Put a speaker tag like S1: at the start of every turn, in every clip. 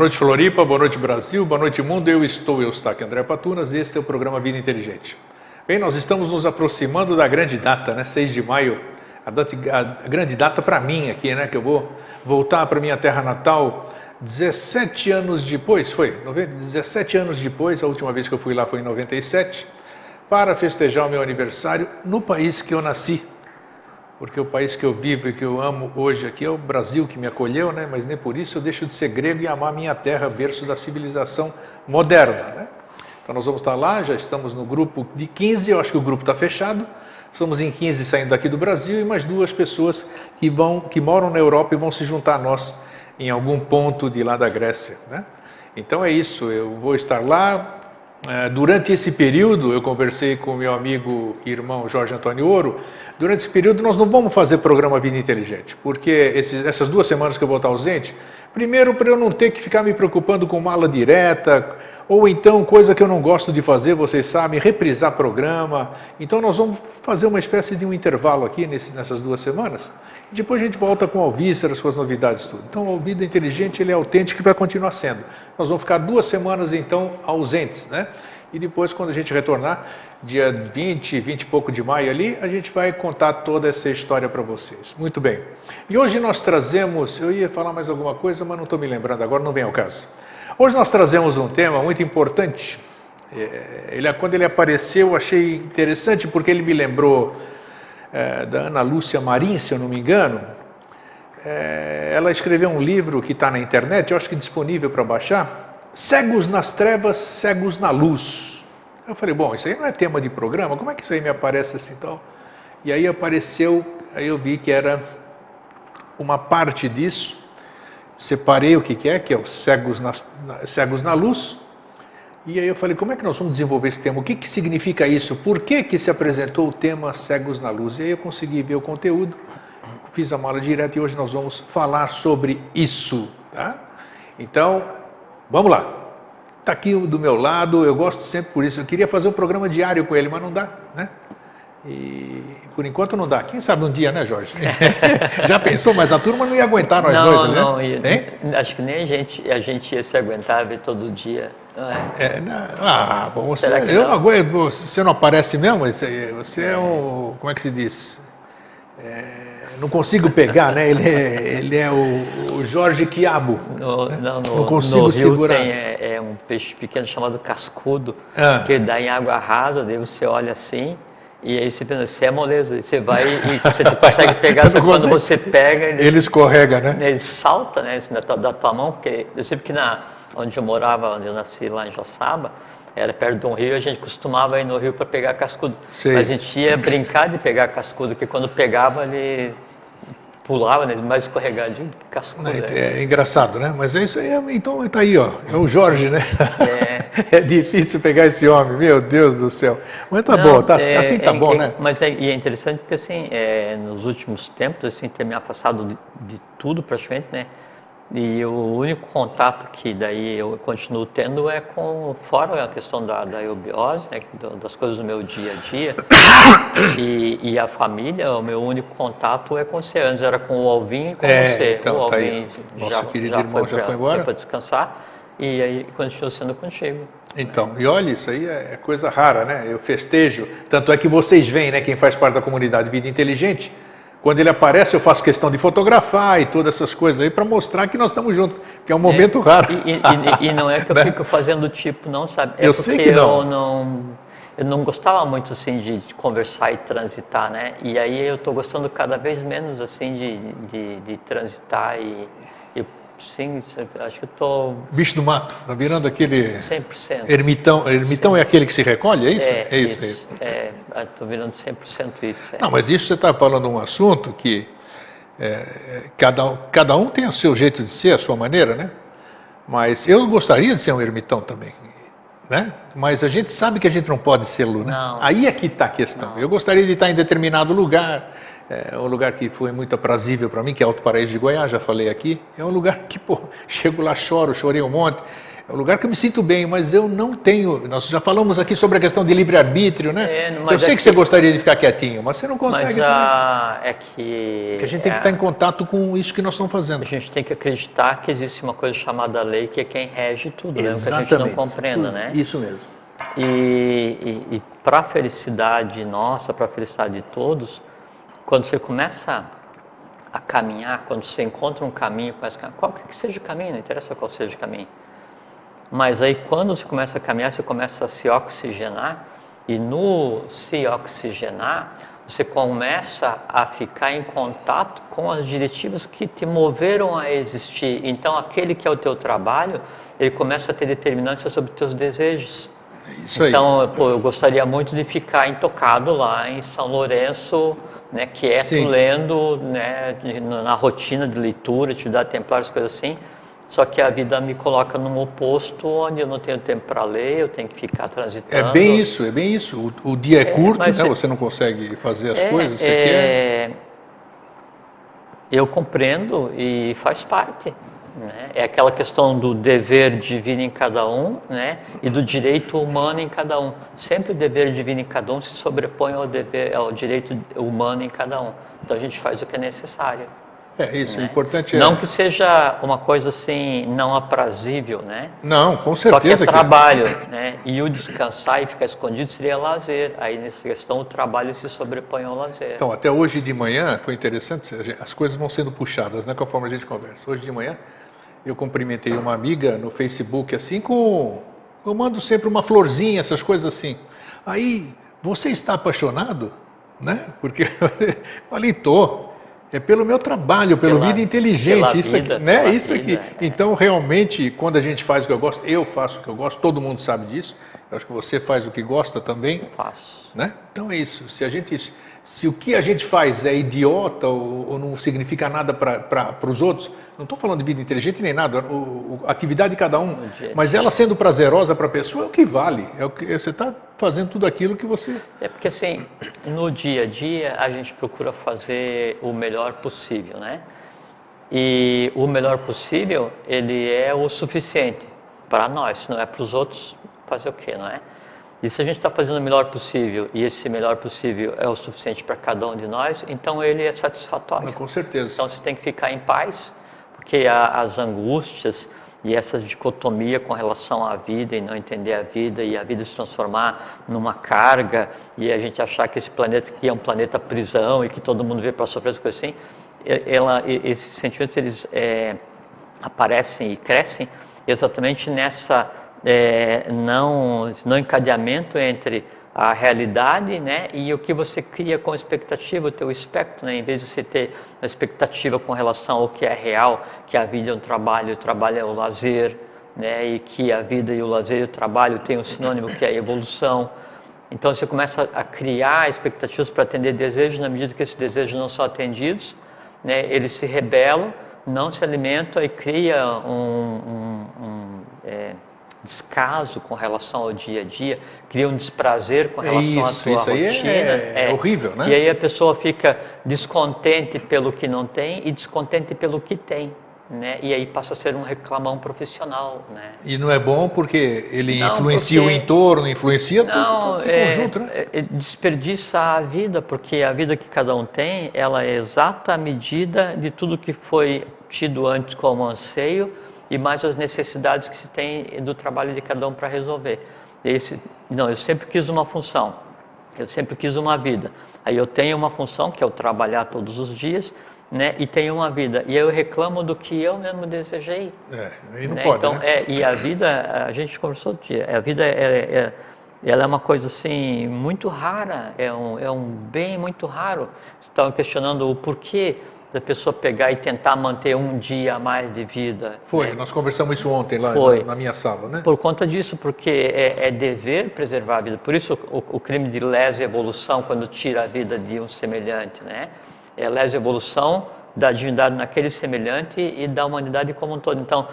S1: noite, Floripa, boa noite, Brasil, boa noite, mundo. Eu estou aqui, André Patunas, e este é o programa Vida Inteligente. Bem, nós estamos nos aproximando da grande data, né? 6 de maio, a grande data para mim aqui, né? Que eu vou voltar para minha terra natal 17 anos depois, 17 anos depois, a última vez que eu fui lá foi em 97, para festejar o meu aniversário no país que eu nasci. Porque o país que eu vivo e que eu amo hoje aqui é o Brasil, que me acolheu, né? Mas nem por isso eu deixo de ser grego e amar minha terra, berço da civilização moderna, né? Então nós vamos estar lá, já estamos no grupo de 15, eu acho que o grupo está fechado, somos em 15 saindo daqui do Brasil e mais 2 pessoas que moram na Europa e vão se juntar a nós em algum ponto de lá da Grécia, né? Então é isso, eu vou estar lá. Durante esse período, eu conversei com o meu amigo e irmão Jorge Antônio Ouro. Durante esse período nós não vamos fazer programa Vida Inteligente, porque essas 2 semanas que eu vou estar ausente, primeiro para eu não ter que ficar me preocupando com mala direta, ou então coisa que eu não gosto de fazer, vocês sabem, reprisar programa. Então nós vamos fazer uma espécie de um intervalo aqui nessas 2 semanas, e depois a gente volta com alvíceras, com as novidades tudo. Então o Vida Inteligente ele é autêntico e vai continuar sendo. Nós vamos ficar 2 semanas então ausentes, né? E depois quando a gente retornar, dia 20 e pouco de maio ali, a gente vai contar toda essa história para vocês. Muito bem. E hoje nós trazemos, eu ia falar mais alguma coisa, mas não estou me lembrando agora, não vem ao caso. Hoje nós trazemos um tema muito importante. Quando ele apareceu, eu achei interessante, porque ele me lembrou da Ana Lúcia Marim, se eu não me engano. Ela escreveu um livro que está na internet, eu acho que disponível para baixar, Cegos nas Trevas, Cegos na Luz. Eu falei, bom, isso aí não é tema de programa, como é que isso aí me aparece assim tal? E aí apareceu, aí eu vi que era uma parte disso, separei o que é o Cegos na Luz, e aí eu falei, como é que nós vamos desenvolver esse tema? O que significa isso? Por que se apresentou o tema Cegos na Luz? E aí eu consegui ver o conteúdo, fiz a mala direta e hoje nós vamos falar sobre isso, tá? Então, vamos lá. Está aqui do meu lado, eu gosto sempre por isso. Eu queria fazer um programa diário com ele, mas não dá, né? E por enquanto não dá. Quem sabe um dia, né, Jorge? Já pensou, mas a turma não ia aguentar nós dois, né?
S2: Não, acho que nem a gente ia se aguentar ver todo dia. Não é?
S1: Bom, eu não aguento, você não aparece mesmo? Você é o, como é que se diz? Não consigo pegar, né? Ele é o Jorge Quiabo. Não consigo
S2: no Rio
S1: segurar.
S2: Tem um peixe pequeno chamado cascudo, que ele dá em água rasa, daí você olha assim, e aí você pensa, você é moleza, você vai e você consegue pegar, só quando você pega...
S1: Ele escorrega, né?
S2: Ele salta, né, assim, da tua mão, porque eu sei que onde eu morava, onde eu nasci lá em Joçaba, era perto de um rio, a gente costumava ir no rio para pegar cascudo. Sim. Mas a gente ia brincar de pegar cascudo, porque quando pegava ele pulava, né, mais escorregadinho que cascudo.
S1: É engraçado, né? Mas é isso aí, então está aí, ó, é o Jorge, né? É difícil pegar esse homem, meu Deus do céu. Mas tá bom, assim tá bom, né?
S2: Mas é interessante porque assim, nos últimos tempos, assim, ter me afastado de tudo praticamente, né? E o único contato que daí eu continuo tendo é fora a questão da eubiose, né, das coisas do meu dia a dia, e a família, o meu único contato é com você. Antes era com o Alvin e com você.
S1: Então,
S2: o Alvin
S1: tá aí. Nosso querido irmão já foi embora?
S2: Para descansar, e aí continuo sendo contigo.
S1: Então, e olha, isso aí é coisa rara, né? Eu festejo, tanto é que vocês veem, né, quem faz parte da comunidade Vida Inteligente, quando ele aparece, eu faço questão de fotografar e todas essas coisas aí para mostrar que nós estamos juntos, que é um momento raro.
S2: E não é que eu fico fazendo tipo, não, sabe?
S1: Eu sei que não.
S2: Eu não gostava muito assim de conversar e transitar, né? E aí eu estou gostando cada vez menos assim de transitar e sim, acho que eu estou...
S1: Bicho do mato, tá virando aquele...
S2: 100%.
S1: Ermitão é aquele que se recolhe, é isso?
S2: É isso. Estou virando 100% isso.
S1: Não, mas isso você está falando um assunto que cada um tem o seu jeito de ser, a sua maneira, né? Mas eu gostaria de ser um ermitão também, né? Mas a gente sabe que a gente não pode ser-lo, né?
S2: Não.
S1: Aí é que está a questão. Não. Eu gostaria de estar em determinado lugar, um lugar que foi muito aprazível para mim, que é Alto Paraíso de Goiás, já falei aqui. É um lugar que, chego lá, chorei um monte. é o lugar que eu me sinto bem, mas eu não tenho. Nós já falamos aqui sobre a questão de livre-arbítrio, né? Eu sei que você gostaria de ficar quietinho, mas você não consegue.
S2: Mas é que...
S1: Porque a gente tem que estar em contato com isso que nós estamos fazendo.
S2: A gente tem que acreditar que existe uma coisa chamada lei, que é quem rege tudo, né?
S1: Exatamente.
S2: Que a gente não compreenda,
S1: tudo.
S2: né?
S1: Isso mesmo.
S2: E para a felicidade nossa, para a felicidade de todos, quando você começa a caminhar, quando você encontra um caminho, qualquer que seja o caminho, não interessa qual seja o caminho, mas aí quando você começa a caminhar, você começa a se oxigenar, e no se oxigenar, você começa a ficar em contato com as diretivas que te moveram a existir. Então aquele que é o teu trabalho, ele começa a ter determinância sobre os teus desejos.
S1: Isso aí.
S2: Então, eu gostaria muito de ficar intocado lá em São Lourenço, né, quieto,
S1: Sim.
S2: lendo, né, na rotina de leitura, atividade templar, as coisas assim. Só que a vida me coloca num oposto, onde eu não tenho tempo para ler, eu tenho que ficar transitando.
S1: É bem isso, é bem isso. O dia é curto, né?
S2: mas
S1: Você não consegue fazer as coisas que você quer.
S2: Eu compreendo e faz parte. Né? É aquela questão do dever divino em cada um, né? E do direito humano em cada um. Sempre o dever divino em cada um se sobrepõe ao direito humano em cada um. Então a gente faz o que é necessário.
S1: É isso,
S2: Né?
S1: o importante é...
S2: Não que seja uma coisa assim não aprazível, né?
S1: Não, com
S2: Só que é
S1: certeza que
S2: trabalho, né? E o descansar e ficar escondido seria lazer. Aí nessa questão o trabalho se sobrepõe ao lazer.
S1: Então, até hoje de manhã foi interessante, as coisas vão sendo puxadas, né, conforme a gente conversa. Hoje de manhã eu cumprimentei uma amiga no Facebook assim eu mando sempre uma florzinha, essas coisas assim. Aí, você está apaixonado? Né? Porque eu falei, tô. É pelo meu trabalho, pela vida inteligente, isso aqui, né? Isso aqui. Então, realmente, quando a gente faz o que eu gosto, eu faço o que eu gosto, todo mundo sabe disso. Eu acho que você faz o que gosta também.
S2: Eu faço.
S1: Né? Então é isso. Se o que a gente faz é idiota ou não significa nada para os outros, não estou falando de vida inteligente nem nada, a atividade de cada um, mas ela sendo prazerosa para a pessoa é o que vale. É o que você está fazendo tudo aquilo que você...
S2: É porque assim, no dia a dia a gente procura fazer o melhor possível, né? E o melhor possível, ele é o suficiente para nós, se não é para os outros, fazer o quê, não é? E se a gente está fazendo o melhor possível e esse melhor possível é o suficiente para cada um de nós, então ele é satisfatório.
S1: Com certeza.
S2: Então você tem que ficar em paz, porque as angústias e essa dicotomia com relação à vida e não entender a vida e a vida se transformar numa carga e a gente achar que esse planeta aqui é um planeta prisão e que todo mundo veio para sofrer, as coisas assim, esses sentimentos eles aparecem e crescem exatamente nessa não encadeamento entre a realidade, né, e o que você cria com expectativa, o teu espectro, né, em vez de você ter uma expectativa com relação ao que é real, que a vida é um trabalho, o trabalho é o lazer, né, e que a vida e o lazer e o trabalho têm um sinônimo que é a evolução. Então você começa a criar expectativas para atender desejos, na medida que esses desejos não são atendidos, né, eles se rebelam, não se alimentam e cria descaso com relação ao dia a dia, cria um desprazer com relação à tua rotina.
S1: Isso aí é horrível, né?
S2: E aí a pessoa fica descontente pelo que não tem e descontente pelo que tem, né? E aí passa a ser um reclamão profissional, né?
S1: E não é bom porque ele influencia o entorno, influencia todo esse conjunto, né?
S2: Desperdiça a vida, porque a vida que cada um tem, ela é exata a medida de tudo que foi tido antes como anseio, e mais as necessidades que se tem do trabalho de cada um para resolver. Eu sempre quis uma função, eu sempre quis uma vida. Aí eu tenho uma função, que é o trabalhar todos os dias, né? E tenho uma vida. E eu reclamo do que eu mesmo desejei.
S1: Aí não
S2: né?
S1: pode,
S2: então,
S1: né?
S2: E a vida, a gente conversou outro dia, a vida ela é uma coisa assim, muito rara, é um bem muito raro. Estavam questionando o porquê da pessoa pegar e tentar manter um dia a mais de vida.
S1: Foi,
S2: né?
S1: nós conversamos isso ontem lá na minha sala, né?
S2: Por conta disso, porque é dever preservar a vida. Por isso o crime de lesa evolução, quando tira a vida de um semelhante, né? É lesa evolução da divindade naquele semelhante e da humanidade como um todo. Então,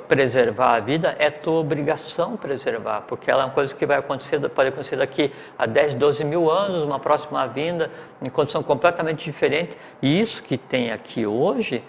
S2: preservar a vida é tua obrigação preservar, porque ela é uma coisa que pode acontecer daqui a 10, 12 mil anos, uma próxima vinda, em condição completamente diferente. E isso que tem aqui hoje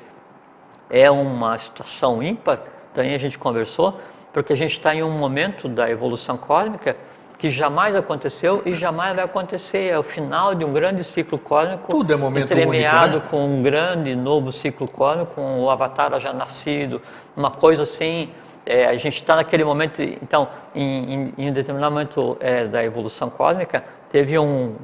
S2: é uma situação ímpar, daí a gente conversou, porque a gente está em um momento da evolução cósmica que jamais aconteceu e jamais vai acontecer. É o final de um grande ciclo cósmico.
S1: Tudo é momento
S2: entremeado
S1: único, né?
S2: com um grande novo ciclo cósmico, com o Avatar já nascido, uma coisa assim. A gente está naquele momento, então, em um determinado momento da evolução cósmica, teve um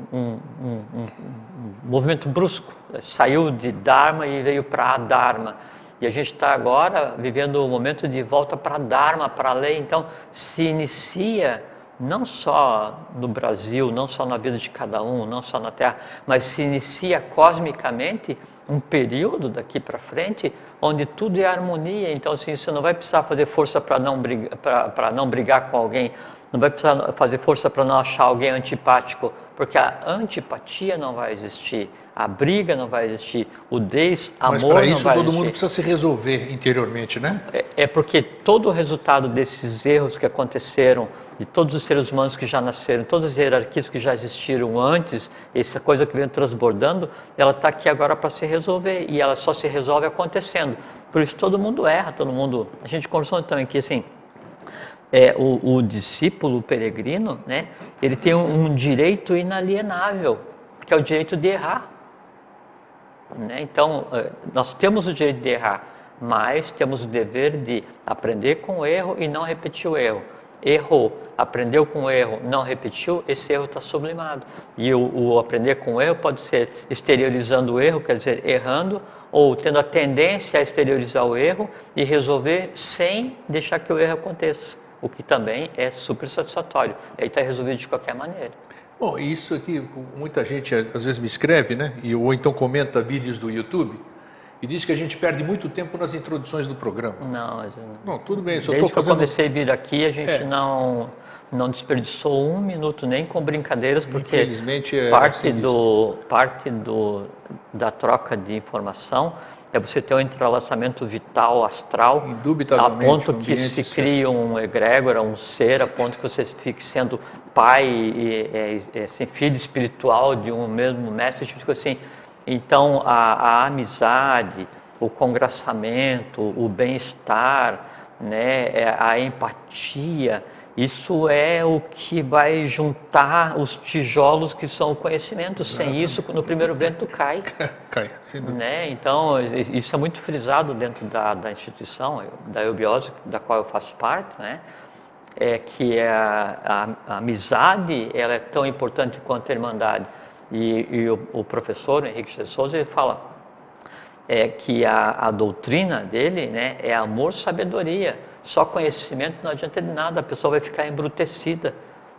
S2: movimento brusco. Saiu de Dharma e veio para Adharma. E a gente está agora vivendo o momento de volta para Dharma, para a lei. Então, se inicia, não só no Brasil, não só na vida de cada um, não só na Terra, mas se inicia cosmicamente um período daqui para frente onde tudo é harmonia. Então, assim, você não vai precisar fazer força para não brigar com alguém, não vai precisar fazer força para não achar alguém antipático, porque a antipatia não vai existir, a briga não vai existir, o desamor não vai existir.
S1: Mas para isso todo mundo precisa se resolver interiormente, né?
S2: É porque todo o resultado desses erros que aconteceram, de todos os seres humanos que já nasceram, todas as hierarquias que já existiram antes, essa coisa que vem transbordando, ela está aqui agora para se resolver, e ela só se resolve acontecendo. Por isso todo mundo erra, todo mundo... A gente conversou também aqui assim, o discípulo, o peregrino, né, ele tem um direito inalienável, que é o direito de errar. Né? Então, nós temos o direito de errar, mas temos o dever de aprender com o erro e não repetir o erro. Errou, aprendeu com o erro, não repetiu, esse erro está sublimado. E o aprender com o erro pode ser exteriorizando o erro, quer dizer, errando, ou tendo a tendência a exteriorizar o erro e resolver sem deixar que o erro aconteça, o que também é super satisfatório. Aí está resolvido de qualquer maneira.
S1: Bom, isso aqui, muita gente às vezes me escreve, né? Ou então comenta vídeos do YouTube e diz que a gente perde muito tempo nas introduções do programa.
S2: Não,
S1: tudo bem, só
S2: desde
S1: estou fazendo...
S2: que eu comecei a vir aqui, a gente não desperdiçou um minuto nem com brincadeiras, porque
S1: infelizmente
S2: parte da troca de informação é você ter um entrelaçamento vital, astral, a ponto que se crie um egrégora, um ser, a ponto que você fique sendo pai e assim, filho espiritual de um mesmo mestre, tipo assim. Então, a amizade, o congraçamento, o bem-estar, né, a empatia, isso é o que vai juntar os tijolos que são o conhecimento. Sem isso, no primeiro vento cai.
S1: Cai, sem dúvida.
S2: Né? Então, isso é muito frisado dentro da instituição, da eubiose, da qual eu faço parte, né? Que a amizade ela é tão importante quanto a irmandade. E o professor Henrique de Souza ele fala que a doutrina dele, né, é amor, sabedoria. Só conhecimento não adianta de nada, a pessoa vai ficar embrutecida,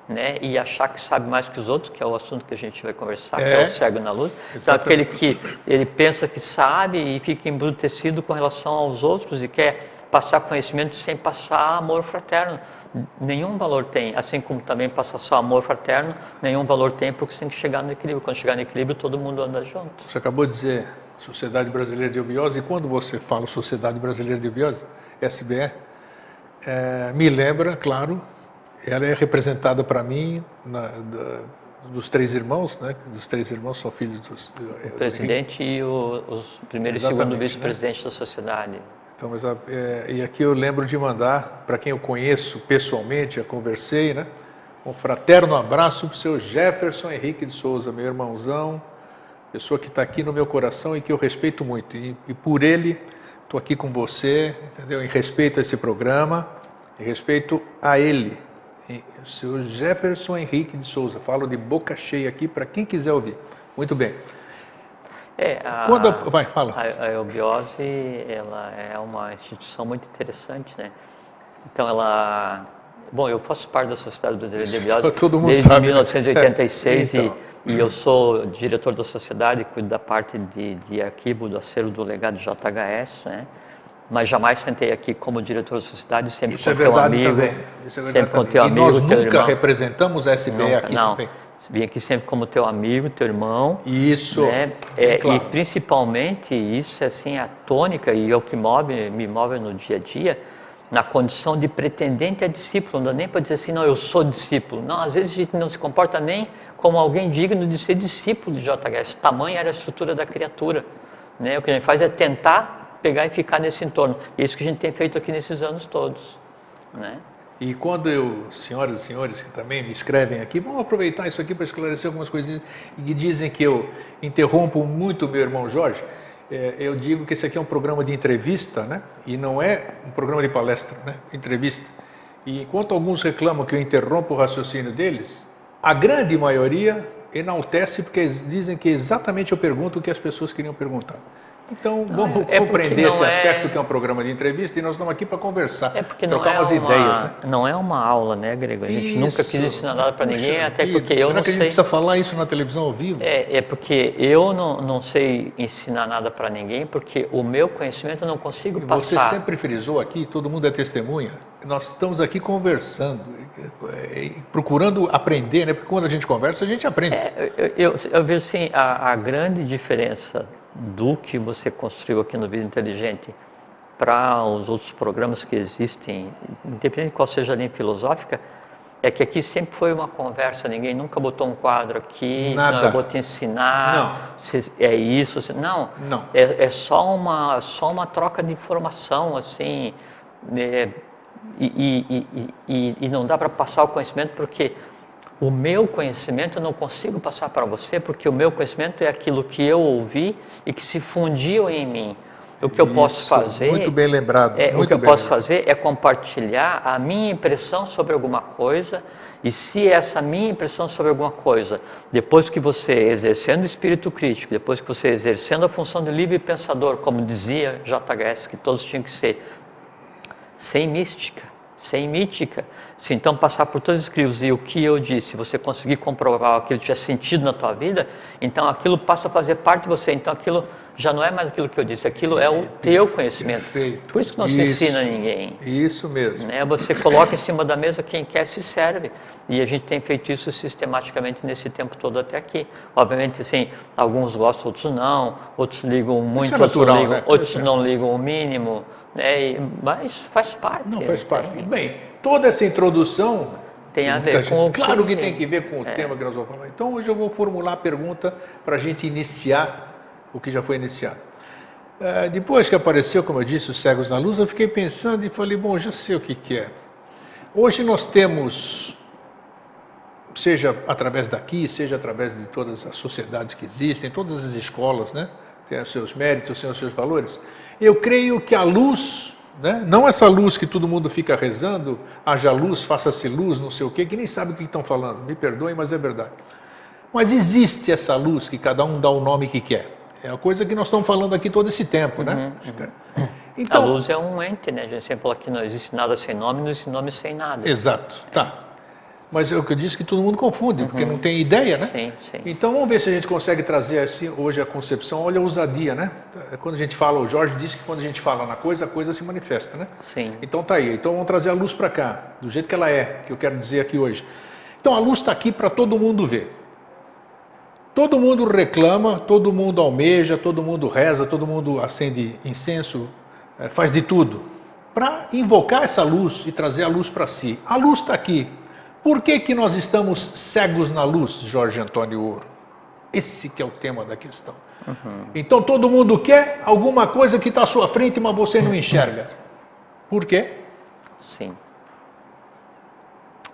S2: né, e achar que sabe mais que os outros, que é o assunto que a gente vai conversar, que é o cego na luz. Então, aquele que ele pensa que sabe e fica embrutecido com relação aos outros e quer passar conhecimento sem passar amor fraterno. Nenhum valor tem, assim como também passar só amor fraterno, nenhum valor tem, porque você tem que chegar no equilíbrio. Quando chegar no equilíbrio, todo mundo anda junto.
S1: Você acabou de dizer Sociedade Brasileira de Eubiose, e quando você fala Sociedade Brasileira de Eubiose, SBE, me lembra, claro, ela é representada para mim dos três irmãos, né? Dos três irmãos são filhos
S2: o presidente e os primeiro e segundo vice-presidente da sociedade.
S1: Então, e aqui eu lembro de mandar, para quem eu conheço pessoalmente, já conversei, né? Um fraterno abraço para o seu Jefferson Henrique de Souza, meu irmãozão, pessoa que está aqui no meu coração e que eu respeito muito. E por ele, estou aqui com você, entendeu? Em respeito a esse programa, em respeito a ele, o seu Jefferson Henrique de Souza. Falo de boca cheia aqui para quem quiser ouvir. Muito bem. Vai, fala.
S2: A eubiose, ela é uma instituição muito interessante, né? Então, bom, eu faço parte da Sociedade Brasileira de Eubiose desde 1986 e eu sou diretor da sociedade, cuido da parte de arquivo do acervo do legado JHS, né? Mas jamais sentei aqui como diretor da sociedade, sempre com teu amigo.
S1: Isso é verdade também. E nós nunca representamos a SBE aqui também.
S2: Vim aqui sempre como teu amigo, teu irmão.
S1: Isso,
S2: né?
S1: claro.
S2: E principalmente isso é assim, a tônica e é o que me move no dia a dia, na condição de pretendente a discípulo. Não dá nem para dizer assim, não, eu sou discípulo. Não, às vezes a gente não se comporta nem como alguém digno de ser discípulo de JHS. Tamanha era a estrutura da criatura. Né? O que a gente faz é tentar pegar e ficar nesse entorno. E isso que a gente tem feito aqui nesses anos todos, né?
S1: E quando senhoras e senhores que também me escrevem aqui, vamos aproveitar isso aqui para esclarecer algumas coisinhas e dizem que eu interrompo muito o meu irmão Jorge. Eu digo que esse aqui é um programa de entrevista, né? E não é um programa de palestra, né? Entrevista. E enquanto alguns reclamam que eu interrompo o raciocínio deles, a grande maioria enaltece porque dizem que exatamente eu pergunto o que as pessoas queriam perguntar. Então, vamos compreender esse aspecto que é um programa de entrevista e nós estamos aqui para conversar, trocar umas ideias. Né?
S2: Não é uma aula, né, Grego? A gente nunca quis ensinar nada para ninguém, até porque eu não sei...
S1: Será que a gente precisa falar isso na televisão ao vivo?
S2: É porque eu não sei ensinar nada para ninguém, porque o meu conhecimento eu não consigo passar.
S1: Você sempre frisou aqui, todo mundo é testemunha, nós estamos aqui conversando, procurando aprender, né? Porque quando a gente conversa, a gente aprende.
S2: Eu vejo assim, a grande diferença do que você construiu aqui no Vida Inteligente para os outros programas que existem, independente de qual seja a linha filosófica, é que aqui sempre foi uma conversa, ninguém nunca botou um quadro aqui,
S1: nada.
S2: Não, eu vou te ensinar, é isso, não. É só uma troca de informação, assim, e não dá para passar o conhecimento porque o meu conhecimento eu não consigo passar para você, porque o meu conhecimento é aquilo que eu ouvi e que se fundiu em mim. O que eu posso fazer...
S1: Muito bem lembrado.
S2: O que eu posso fazer é compartilhar a minha impressão sobre alguma coisa, e se essa minha impressão sobre alguma coisa, depois que você exercendo o espírito crítico, depois que você exercendo a função de livre pensador, como dizia JHS, que todos tinham que ser, sem mística, sem mítica, se então passar por todos os escritos e o que eu disse, você conseguir comprovar aquilo que tinha sentido na tua vida, então aquilo passa a fazer parte de você, então aquilo já não é mais aquilo que eu disse, aquilo é o teu conhecimento.
S1: Perfeito.
S2: Por isso que não se ensina a ninguém.
S1: Isso mesmo.
S2: Né? Você coloca em cima da mesa quem quer se serve. E a gente tem feito isso sistematicamente nesse tempo todo até aqui. Obviamente, assim, alguns gostam, outros não, outros ligam muito,
S1: natural,
S2: outros, ligam,
S1: né?
S2: outros não ligam o mínimo. Né? Mas faz parte.
S1: Não, faz parte. Bem, toda essa introdução...
S2: Tem a ver com o
S1: Claro que tem que ver com o tema que nós vamos falar. Então, hoje eu vou formular a pergunta para a gente iniciar o que já foi iniciado. Depois que apareceu, como eu disse, os Cegos na Luz, eu fiquei pensando e falei, bom, já sei o que é. Hoje nós temos, seja através daqui, seja através de todas as sociedades que existem, todas as escolas, né, têm os seus méritos, têm os seus valores. Eu creio que a luz, né, não essa luz que todo mundo fica rezando, haja luz, faça-se luz, não sei o quê, que nem sabe o que estão falando, me perdoem, mas é verdade. Mas existe essa luz que cada um dá o nome que quer. É a coisa que nós estamos falando aqui todo esse tempo, né?
S2: Então, a luz é um ente, né? A gente sempre falou que não existe nada sem nome, não existe nome sem nada.
S1: Exato, tá. Mas é o que eu disse que todo mundo confunde, porque não tem ideia, né?
S2: Sim, sim.
S1: Então vamos ver se a gente consegue trazer assim, hoje a concepção, olha a ousadia, né? Quando a gente fala, o Jorge disse que quando a gente fala na coisa, a coisa se manifesta, né?
S2: Sim.
S1: Então tá aí, então vamos trazer a luz para cá, do jeito que ela é, que eu quero dizer aqui hoje. Então a luz está aqui para todo mundo ver. Todo mundo reclama, todo mundo almeja, todo mundo reza, todo mundo acende incenso, faz de tudo para invocar essa luz e trazer a luz para si. A luz está aqui. Por que nós estamos cegos na luz, Jorge Antônio Ouro? Esse que é o tema da questão. Então todo mundo quer alguma coisa que está à sua frente, mas você não enxerga. Por quê?
S2: Sim.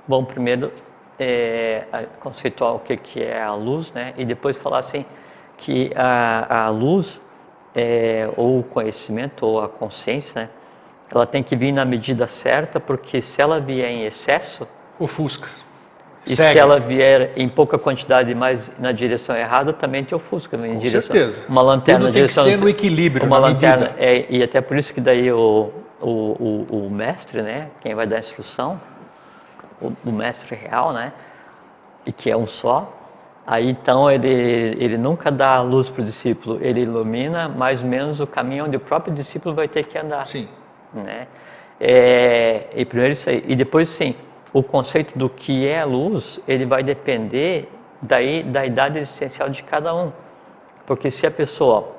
S2: Bom, primeiro... conceituar o que é a luz, né? E depois falar assim que a luz ou o conhecimento ou a consciência, né? Ela tem que vir na medida certa, porque se ela vier em excesso,
S1: ofusca.
S2: E se ela vier em pouca quantidade, mas na direção errada, também te ofusca.
S1: Com certeza.
S2: Uma lanterna
S1: tudo tem que ser no equilíbrio,
S2: uma
S1: na
S2: lanterna,
S1: medida.
S2: E até por isso que daí o mestre, né? Quem vai dar a instrução, o mestre real, né? E que é um só. Aí então ele nunca dá a luz para o discípulo, ele ilumina mais ou menos o caminho onde o próprio discípulo vai ter que andar.
S1: Sim.
S2: Né? E primeiro isso aí. E depois sim, o conceito do que é a luz, ele vai depender da idade existencial de cada um. Porque se a pessoa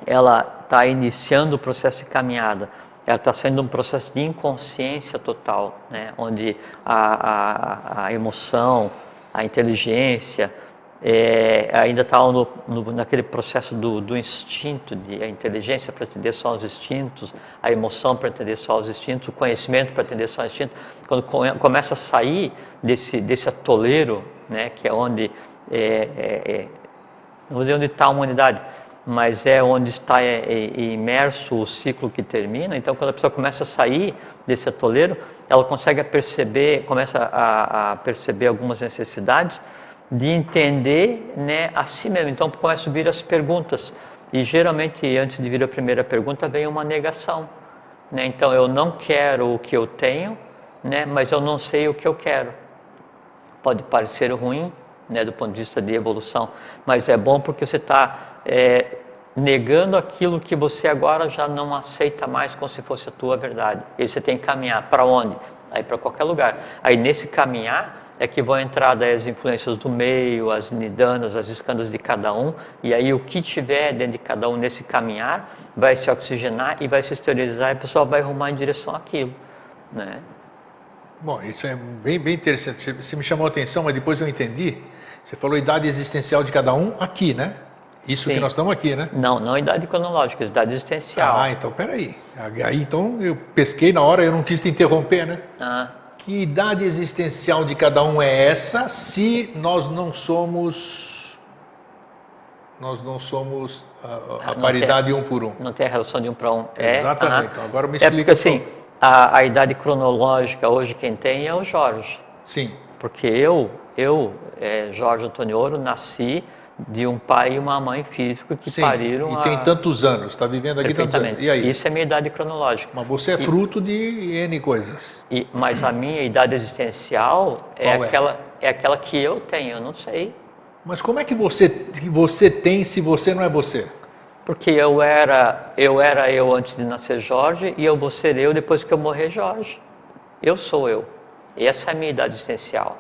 S2: ela está iniciando o processo de caminhada, ela está sendo um processo de inconsciência total, né? Onde a emoção, a inteligência, ainda está naquele processo do instinto, a inteligência para atender só aos instintos, a emoção para atender só aos instintos, o conhecimento para atender só aos instintos. Quando começa a sair desse atoleiro, né, que é onde, não vou dizer onde está a humanidade, mas é onde está imerso o ciclo que termina. Então, quando a pessoa começa a sair desse atoleiro, ela começa a perceber algumas necessidades de entender, né, a si mesmo. Então começam a vir as perguntas, e geralmente antes de vir a primeira pergunta vem uma negação, né? Então eu não quero o que eu tenho, né, mas eu não sei o que eu quero. Pode parecer ruim, né, do ponto de vista de evolução, mas é bom porque você está negando aquilo que você agora já não aceita mais como se fosse a tua verdade. E você tem que caminhar para onde? Aí para qualquer lugar. Aí nesse caminhar é que vão entrar daí as influências do meio, as nidanas, as escandas de cada um, e aí o que tiver dentro de cada um nesse caminhar vai se oxigenar e vai se esterilizar, e a pessoa vai arrumar em direção àquilo, né?
S1: Bom, isso é bem interessante. Você me chamou a atenção, mas depois eu entendi. Você falou a idade existencial de cada um aqui, né? Isso. Sim. Que nós estamos aqui, né?
S2: Não idade cronológica, idade existencial.
S1: Ah, então peraí. Aí então eu pesquei na hora, eu não quis te interromper, né? Que idade existencial de cada um é essa, se nós não somos a paridade um por um?
S2: Não tem a relação de um para um.
S1: Exatamente. Então agora me explica.
S2: Porque assim, a idade cronológica hoje quem tem é o Jorge.
S1: Sim.
S2: Porque eu Jorge Antônio Ouro, nasci de um pai e uma mãe físico que pariram.
S1: E tem tantos anos, está vivendo aqui tantos anos. E aí?
S2: Isso é minha idade cronológica.
S1: Mas você é fruto de N coisas.
S2: Mas a minha idade existencial é aquela que eu tenho, eu não sei.
S1: Mas como é que você tem se você não é você?
S2: Porque eu era eu antes de nascer Jorge, e eu vou ser eu depois que eu morrer Jorge. Eu sou eu. Essa é a minha idade existencial.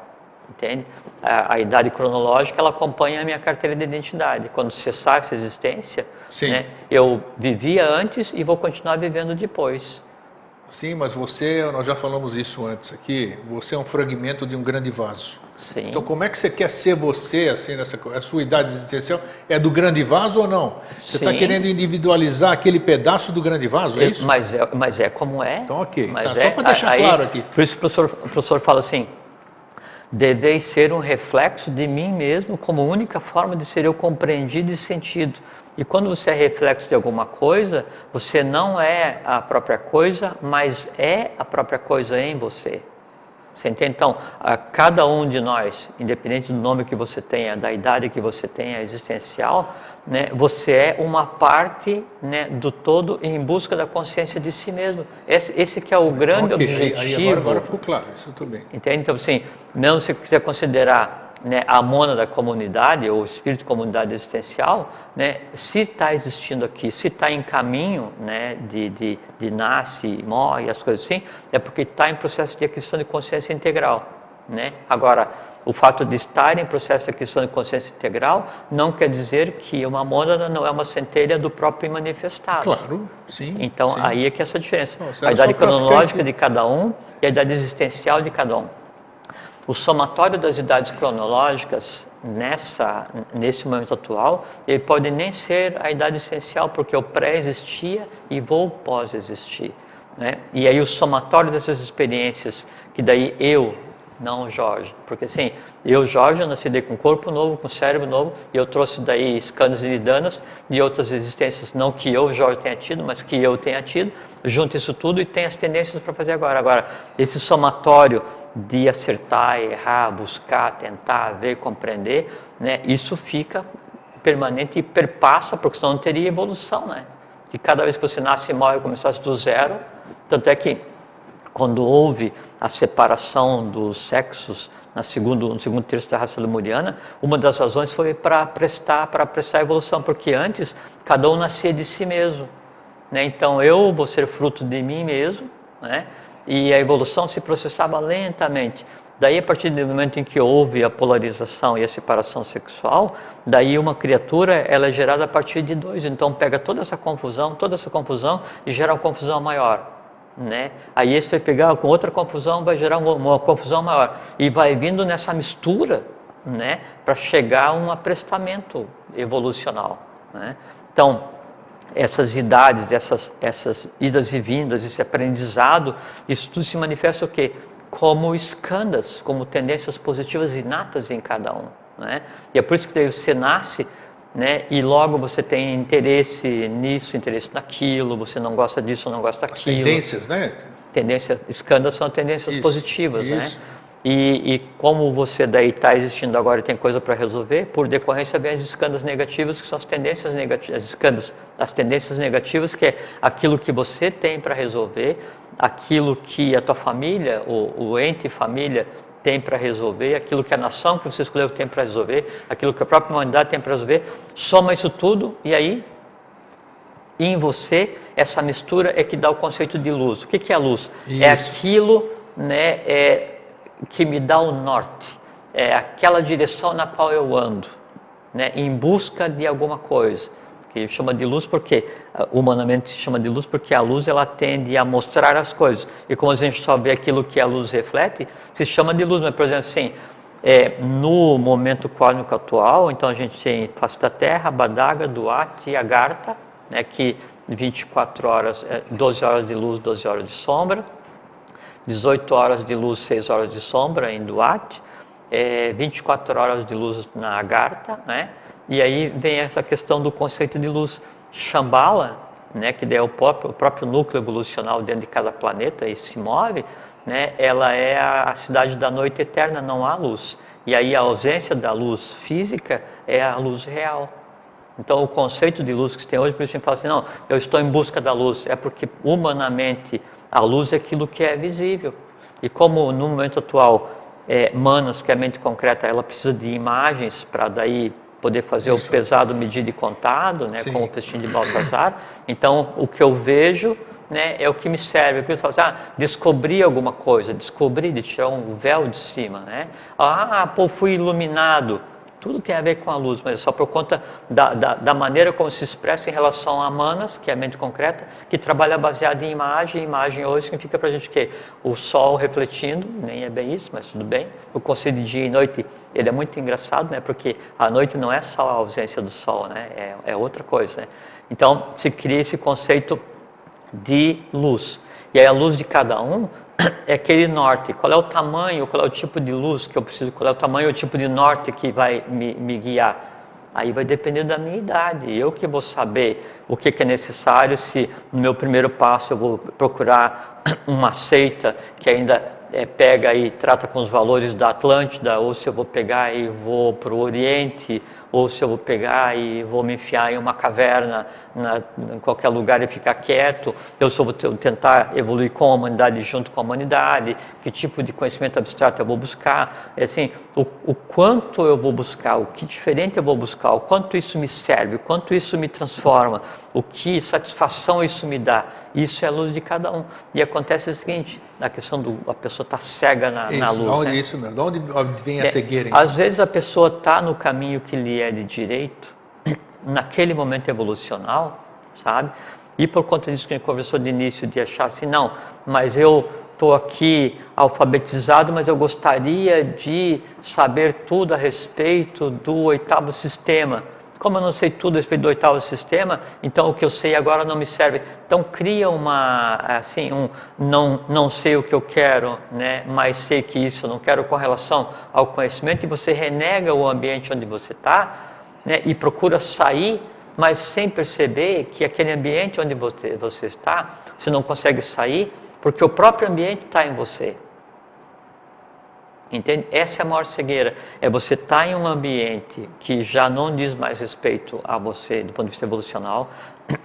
S2: Entende? A idade cronológica, ela acompanha a minha carteira de identidade. Quando cessar essa existência, né, eu vivia antes e vou continuar vivendo depois.
S1: Sim, mas nós já falamos isso antes aqui, você é um fragmento de um grande vaso.
S2: Sim.
S1: Então como é que você quer ser você, assim, a sua idade existencial, é do grande vaso ou não? Você está querendo individualizar aquele pedaço do grande vaso, é isso?
S2: Mas é como é.
S1: Então ok, só para deixar claro aqui.
S2: Por isso o professor fala assim, deveis ser um reflexo de mim mesmo como única forma de ser eu compreendido e sentido. E quando você é reflexo de alguma coisa, você não é a própria coisa, mas é a própria coisa em você. Você entende? Então, cada um de nós, independente do nome que você tenha, da idade que você tenha, existencial, né, você é uma parte, né, do todo em busca da consciência de si mesmo. Esse que é o grande objetivo.
S1: Agora ficou claro, isso tudo bem.
S2: Entende? Então, assim, mesmo se você quiser considerar, né, a mona da comunidade, ou o espírito de comunidade existencial, né, se está existindo aqui, se está em caminho, né, de nasce, morre, as coisas assim, é porque está em processo de aquisição de consciência integral, né? Agora, o fato de estar em processo de aquisição de consciência integral não quer dizer que uma mônada não é uma centelha do próprio manifestado.
S1: Claro, sim.
S2: Então,
S1: sim.
S2: Aí é que é essa diferença. A idade cronológica de cada um e a idade existencial de cada um. O somatório das idades cronológicas, nesse momento atual, ele pode nem ser a idade essencial, porque eu pré-existia e vou pós-existir, né? E aí o somatório dessas experiências, que daí eu, não Jorge, porque assim, eu Jorge, eu nasci daí com corpo novo, com cérebro novo, e eu trouxe daí escanas e nidanas de outras existências, não que eu, Jorge, tenha tido, mas que eu tenha tido, junto isso tudo e tem as tendências para fazer agora. Agora, esse somatório de acertar, errar, buscar, tentar, ver, compreender, né, isso fica permanente e perpassa, porque senão não teria evolução, né? E cada vez que você nasce e morre e começasse do zero, tanto é que quando houve a separação dos sexos no segundo terço da raça lemuriana, uma das razões foi para prestar a evolução, porque antes cada um nascia de si mesmo, né? Então eu vou ser fruto de mim mesmo, né? E a evolução se processava lentamente. Daí, a partir do momento em que houve a polarização e a separação sexual, daí uma criatura ela é gerada a partir de dois. Então pega toda essa confusão e gera uma confusão maior, né? Aí esse vai pegar com outra confusão, vai gerar uma confusão maior. E vai vindo nessa mistura, né, para chegar a um aprestamento evolucional, né? Então, essas idades, essas idas e vindas, esse aprendizado, isso tudo se manifesta o quê? Como skandhas, como tendências positivas inatas em cada um, né? E é por isso que daí você nasce, né, e logo você tem interesse nisso, interesse naquilo, você não gosta disso, não gosta daquilo.
S1: Tendências, né?
S2: Skandhas são tendências
S1: Isso,
S2: positivas,
S1: isso.
S2: né? E como você daí está existindo agora e tem coisa para resolver, por decorrência vem as skandhas negativas, que são as tendências negativas, as tendências negativas, que é aquilo que você tem para resolver, aquilo que a tua família, o ente família tem para resolver, aquilo que a nação que você escolheu tem para resolver, aquilo que a própria humanidade tem para resolver, soma isso tudo e aí em você, essa mistura é que dá o conceito de luz. O que é a luz?
S1: Isso.
S2: É aquilo, né, que me dá o norte, é aquela direção na qual eu ando, né, em busca de alguma coisa. Que chama de luz porque, humanamente se chama de luz porque a luz ela tende a mostrar as coisas. E como a gente só vê aquilo que a luz reflete, se chama de luz. Mas, por exemplo, assim, no momento cósmico atual, então a gente tem face da Terra, Badaga, Duat e Agartha, né, que 24 horas, 12 horas de luz, 12 horas de sombra, 18 horas de luz, 6 horas de sombra em Duat, 24 horas de luz na Agartha, né? E aí vem essa questão do conceito de luz. Shambhala, né, que é o próprio núcleo evolucional dentro de cada planeta e se move, né, ela é a cidade da noite eterna, não há luz. E aí a ausência da luz física é a luz real. Então o conceito de luz que se tem hoje, por isso a gente fala assim, não, eu estou em busca da luz, é porque humanamente a luz é aquilo que é visível. E como no momento atual, Manas, que é a mente concreta, ela precisa de imagens para daí poder fazer isso. O pesado, medido e contado, né, como o festim de Baltazar. Então, o que eu vejo, né, é o que me serve. Eu falo assim, descobri alguma coisa, descobri de tirar um véu de cima, né? Fui iluminado. Tudo tem a ver com a luz, mas é só por conta da maneira como se expressa em relação a Manas, que é a mente concreta, que trabalha baseado em imagem. Imagem hoje significa para a gente que o sol refletindo, nem é bem isso, mas tudo bem. O conceito de dia e noite, ele é muito engraçado, né? Porque a noite não é só a ausência do sol, né? É outra coisa, né? Então, se cria esse conceito de luz. E aí a luz de cada um é aquele norte. Qual é o tamanho, qual é o tipo de luz que eu preciso, qual é o tamanho, o tipo de norte que vai me guiar? Aí vai depender da minha idade. Eu que vou saber o que é necessário, se no meu primeiro passo eu vou procurar uma seita que ainda pega e trata com os valores da Atlântida, ou se eu vou pegar e vou para o Oriente, ou se eu vou pegar e vou me enfiar em uma caverna em qualquer lugar e ficar quieto, eu só vou tentar evoluir com a humanidade, junto com a humanidade, que tipo de conhecimento abstrato eu vou buscar, assim, o quanto eu vou buscar, o que diferente eu vou buscar, o quanto isso me serve, o quanto isso me transforma, o que satisfação isso me dá, isso é a luz de cada um. E acontece o seguinte, a questão a pessoa está cega na luz.
S1: Onde,
S2: né?
S1: Isso mesmo, de onde vem a cegueira?
S2: Às vezes a pessoa está no caminho que lhe é de direito, naquele momento evolucional, sabe? E por conta disso que a gente conversou de início, de achar assim, não, mas eu estou aqui alfabetizado, mas eu gostaria de saber tudo a respeito do 8º sistema. Como eu não sei tudo a respeito do 8º sistema, então o que eu sei agora não me serve. Então cria não sei o que eu quero, né, mas sei que isso eu não quero com relação ao conhecimento, e você renega o ambiente onde você está, né, e procura sair, mas sem perceber que aquele ambiente onde você está, você não consegue sair, porque o próprio ambiente está em você. Entende? Essa é a maior cegueira, é você estar em um ambiente que já não diz mais respeito a você do ponto de vista evolucional,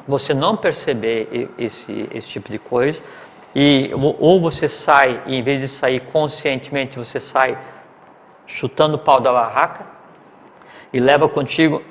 S2: você não perceber esse tipo de coisa, ou você sai, e em vez de sair conscientemente, você sai chutando o pau da barraca, e leva contigo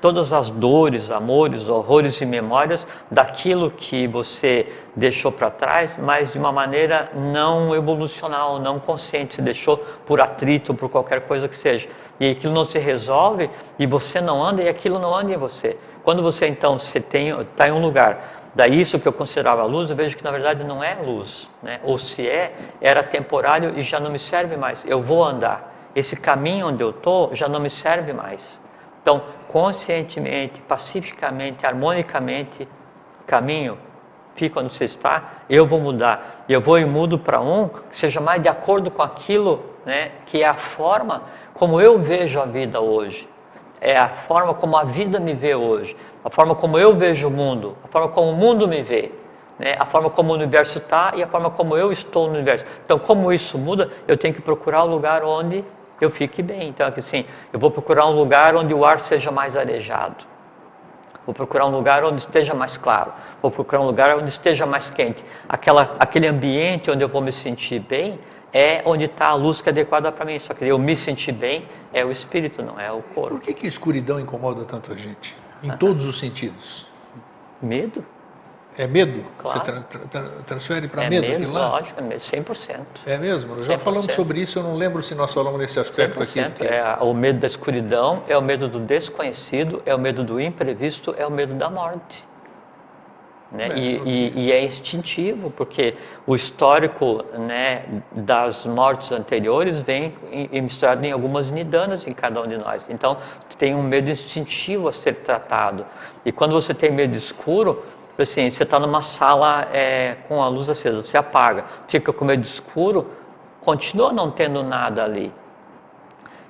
S2: todas as dores, amores, horrores e memórias daquilo que você deixou para trás, mas de uma maneira não evolucional, não consciente, se deixou por atrito, por qualquer coisa que seja. E aquilo não se resolve, e você não anda, e aquilo não anda em você. Quando você então está em um lugar, daí isso que eu considerava luz, eu vejo que na verdade não é luz, né? Ou se era temporário e já não me serve mais, eu vou andar. esse caminho onde eu estou já não me serve mais. Então, conscientemente, pacificamente, harmonicamente, caminho, fica onde você está, eu vou mudar. Eu vou e mudo para um que seja mais de acordo com aquilo, né, que é a forma como eu vejo a vida hoje. É a forma como a vida me vê hoje. A forma como eu vejo o mundo. A forma como o mundo me vê. Né? A forma como o universo está e a forma como eu estou no universo. Então, como isso muda, eu tenho que procurar um lugar onde eu fique bem. Então, assim, eu vou procurar um lugar onde o ar seja mais arejado. Vou procurar um lugar onde esteja mais claro. Vou procurar um lugar onde esteja mais quente. Aquele ambiente onde eu vou me sentir bem é onde está a luz que é adequada para mim. Só que eu me sentir bem é o espírito, não é o corpo.
S1: Por que a escuridão incomoda tanto a gente? Em todos os sentidos.
S2: Medo?
S1: É medo?
S2: Claro.
S1: Você transfere para medo aquilo lá?
S2: Lógico, é medo, 100%.
S1: É mesmo? Já
S2: 100%.
S1: falamos sobre isso, eu não lembro se nós falamos nesse aspecto
S2: 100%.
S1: aqui.
S2: É o medo da escuridão, é o medo do desconhecido, é o medo do imprevisto, é o medo da morte. Né? E é instintivo, porque o histórico, né, das mortes anteriores vem misturado em algumas nidanas em cada um de nós. Então, tem um medo instintivo a ser tratado. E quando você tem medo escuro, assim, você está numa sala com a luz acesa, você apaga, fica com medo escuro, continua não tendo nada ali.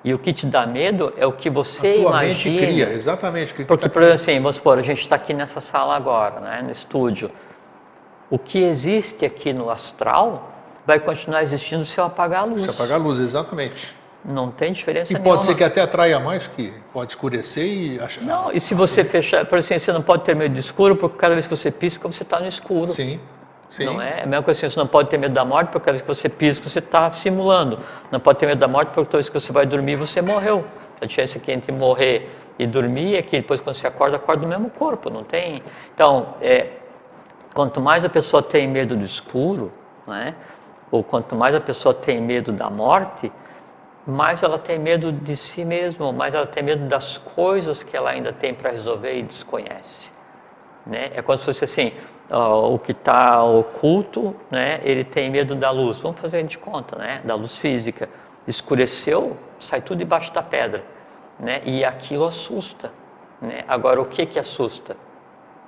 S2: E o que te dá medo é o que você imagina. A tua mente cria,
S1: exatamente.
S2: Porque, por exemplo, assim, vamos supor, a gente está aqui nessa sala agora, né, no estúdio. O que existe aqui no astral vai continuar existindo se eu apagar a luz.
S1: Se apagar a luz, exatamente.
S2: Não tem diferença
S1: nenhuma. E pode ser que até atraia mais, que pode escurecer e achar...
S2: Não, e se você fechar, por exemplo, você não pode ter medo de escuro, porque cada vez que você pisca, você está no escuro.
S1: Sim. Sim.
S2: Não é? É a mesma coisa assim, você não pode ter medo da morte, porque cada vez que você pisca, você está simulando. Não pode ter medo da morte, porque toda vez que você vai dormir, você morreu. A diferença aqui entre morrer e dormir é que depois quando você acorda no mesmo corpo, não tem... Então, quanto mais a pessoa tem medo do escuro, né? Ou quanto mais a pessoa tem medo da morte, mais ela tem medo de si mesma, mais ela tem medo das coisas que ela ainda tem para resolver e desconhece. Né? É como se fosse assim, o que está oculto, né? Ele tem medo da luz. Vamos fazer de conta, né? Da luz física. Escureceu, sai tudo debaixo da pedra. Né? E aquilo assusta. Né? Agora, o que assusta?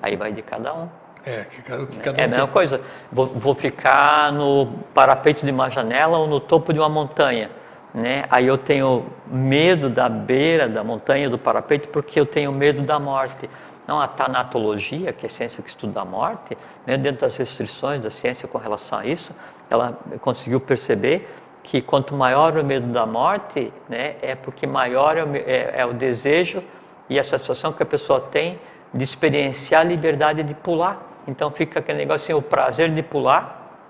S2: Aí vai de cada um. É a mesma coisa. Vou ficar no parapeito de uma janela ou no topo de uma montanha. Né? Aí eu tenho medo da beira da montanha, do parapeito, porque eu tenho medo da morte. Não, a tanatologia, que é a ciência que estuda a morte, né, dentro das restrições da ciência com relação a isso, ela conseguiu perceber que quanto maior o medo da morte, né, é porque maior é o desejo e a satisfação que a pessoa tem de experienciar a liberdade de pular. Então fica aquele negócio assim, o prazer de pular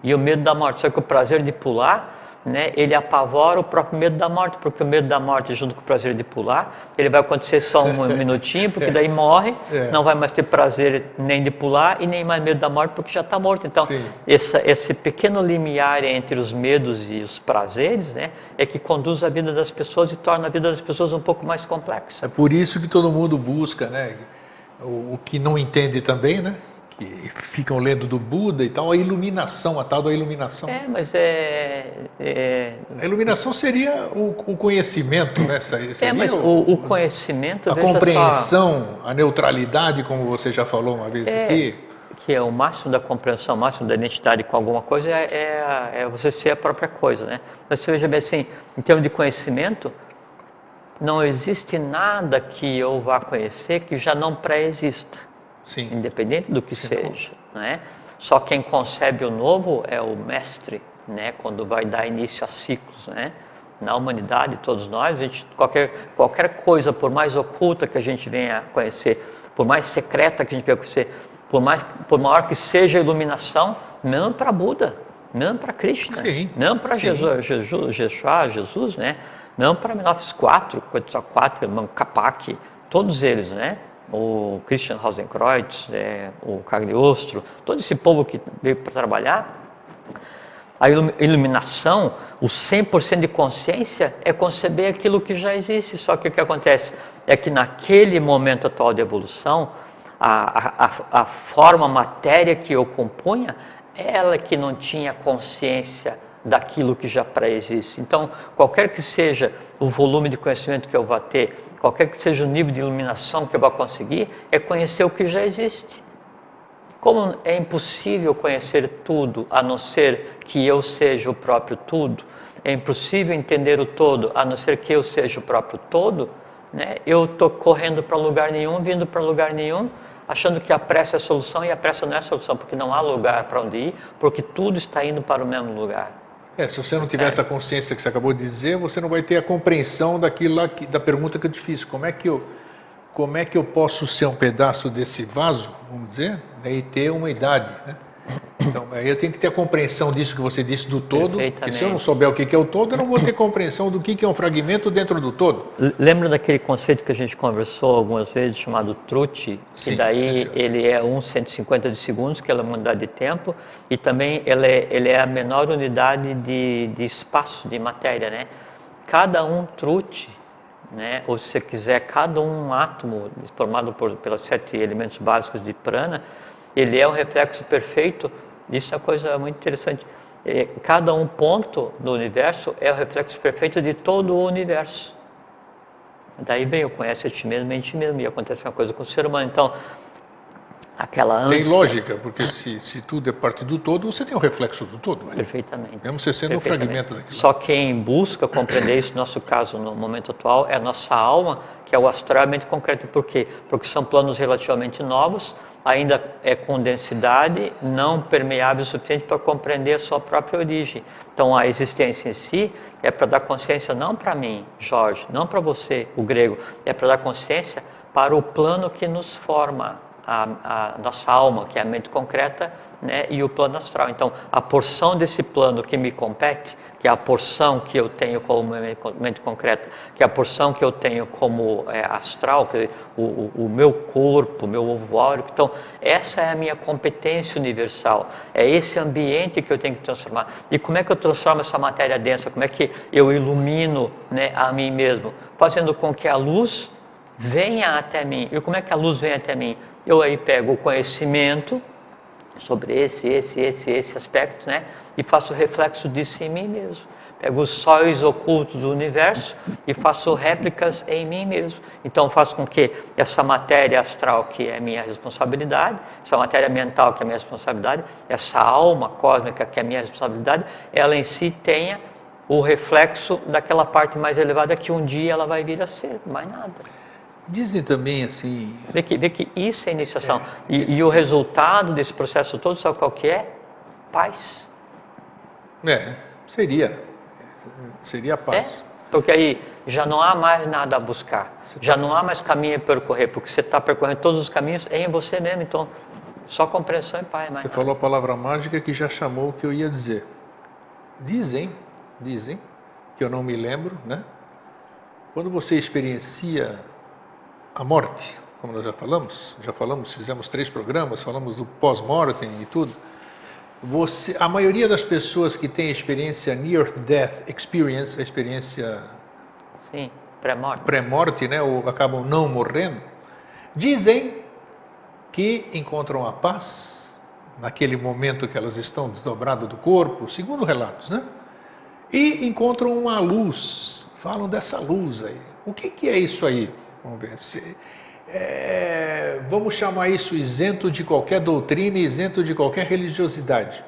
S2: e o medo da morte. Só que o prazer de pular, né, ele apavora o próprio medo da morte, porque o medo da morte junto com o prazer de pular, ele vai acontecer só um minutinho, porque daí morre, não vai mais ter prazer nem de pular e nem mais medo da morte, porque já está morto. Então, esse pequeno limiar entre os medos e os prazeres, né, é que conduz a vida das pessoas e torna a vida das pessoas um pouco mais complexa.
S1: É por isso que todo mundo busca, né, o que não entende também, né? Que ficam lendo do Buda e tal, a iluminação, a tal da iluminação.
S2: Mas
S1: A iluminação seria o conhecimento, né? Seria
S2: mas o conhecimento...
S1: A compreensão, a neutralidade, como você já falou uma vez aqui.
S2: Que é o máximo da compreensão, o máximo da identidade com alguma coisa, é você ser a própria coisa, né? Mas você veja bem assim, em termos de conhecimento, não existe nada que eu vá conhecer que já não pré-exista.
S1: Sim.
S2: Independente do que seja, né? Só quem concebe o novo é o mestre, né? Quando vai dar início a ciclos, né? Na humanidade, todos nós, qualquer coisa, por mais oculta que a gente venha a conhecer, por mais secreta que a gente venha a conhecer, por maior que seja a iluminação, mesmo para Buda, mesmo para Krishna, mesmo para Jesus, né? Mesmo para Menófis 4, Quetzalcoatl 4, Mancapac, todos eles, né? O Christian Rosenkreuz, o Cagliostro, todo esse povo que veio para trabalhar, a iluminação, o 100% de consciência é conceber aquilo que já existe. Só que o que acontece é que naquele momento atual de evolução, a forma, a matéria que eu compunha, ela que não tinha consciência daquilo que já pré-existe. Então, qualquer que seja o volume de conhecimento que eu vá ter, qualquer que seja o nível de iluminação que eu vá conseguir, é conhecer o que já existe. Como é impossível conhecer tudo, a não ser que eu seja o próprio tudo, é impossível entender o todo, a não ser que eu seja o próprio todo, né? Eu estou correndo para lugar nenhum, vindo para lugar nenhum, achando que a pressa é a solução, e a pressa não é a solução, porque não há lugar para onde ir, porque tudo está indo para o mesmo lugar.
S1: Se você não tiver essa consciência que você acabou de dizer, você não vai ter a compreensão daquilo lá, da pergunta que eu te fiz. Como é que eu posso ser um pedaço desse vaso, vamos dizer, né, e ter uma idade, né? Então, aí eu tenho que ter a compreensão disso que você disse do todo, porque se eu não souber o que é o todo, eu não vou ter compreensão do que é um fragmento dentro do todo.
S2: Lembra daquele conceito que a gente conversou algumas vezes, chamado truth, que daí ele é 1/150 de segundos, que é a unidade de tempo, e também ele é a menor unidade de espaço, de matéria, né? Cada um truth, né, ou se você quiser, cada um átomo formado pelos 7 elementos básicos de prana, ele é um reflexo perfeito. Isso é uma coisa muito interessante. Cada um ponto do universo é o reflexo perfeito de todo o universo. Daí vem o conhece a ti mesmo, em ti mesmo, e acontece uma coisa com o ser humano. Então, aquela ânsia...
S1: Tem lógica, porque se tudo é parte do todo, você tem o reflexo do todo. Né?
S2: Perfeitamente.
S1: Mesmo você sendo um fragmento daquilo.
S2: Só quem busca compreender isso, no nosso caso, no momento atual, é a nossa alma, que é o astral, a mente concreta. Por quê? Porque são planos relativamente novos, ainda é com densidade, não permeável o suficiente para compreender a sua própria origem. Então, a existência em si é para dar consciência não para mim, Jorge, não para você, o grego, é para dar consciência para o plano que nos forma, a nossa alma, que é a mente concreta, né, e o plano astral. Então, a porção desse plano que me compete, que é a porção que eu tenho como mente concreta, que é a porção que eu tenho como astral, que é o meu corpo, o meu ovo áurico. Então, essa é a minha competência universal. É esse ambiente que eu tenho que transformar. E como é que eu transformo essa matéria densa? Como é que eu ilumino, né, a mim mesmo? Fazendo com que a luz venha até mim. E como é que a luz vem até mim? Eu aí pego o conhecimento sobre esse aspecto, né? E faço reflexo disso em mim mesmo. Pego os sóis ocultos do universo e faço réplicas em mim mesmo. Então faço com que essa matéria astral, que é minha responsabilidade, essa matéria mental, que é minha responsabilidade, essa alma cósmica, que é minha responsabilidade, ela em si tenha o reflexo daquela parte mais elevada que um dia ela vai vir a ser, mais nada.
S1: Dizem também assim...
S2: Vê que isso é iniciação. E o resultado desse processo todo, sabe qual que é? Paz.
S1: Seria a paz.
S2: Porque aí já não há mais nada a buscar. Já não há mais caminho a percorrer, porque você está percorrendo todos os caminhos em você mesmo. Então, só compreensão e paz.
S1: Você falou a palavra mágica que já chamou o que eu ia dizer. Dizem, que eu não me lembro, né? Quando você experiencia a morte, como nós já falamos, fizemos 3 programas, falamos do pós-mortem e tudo. A maioria das pessoas que tem a experiência Near Death Experience, a experiência pré-morte, né, ou acabam não morrendo, dizem que encontram a paz naquele momento que elas estão desdobradas do corpo, segundo relatos, né? E encontram uma luz, falam dessa luz aí. O que é isso aí? Vamos ver. Vamos chamar isso isento de qualquer doutrina, isento de qualquer religiosidade.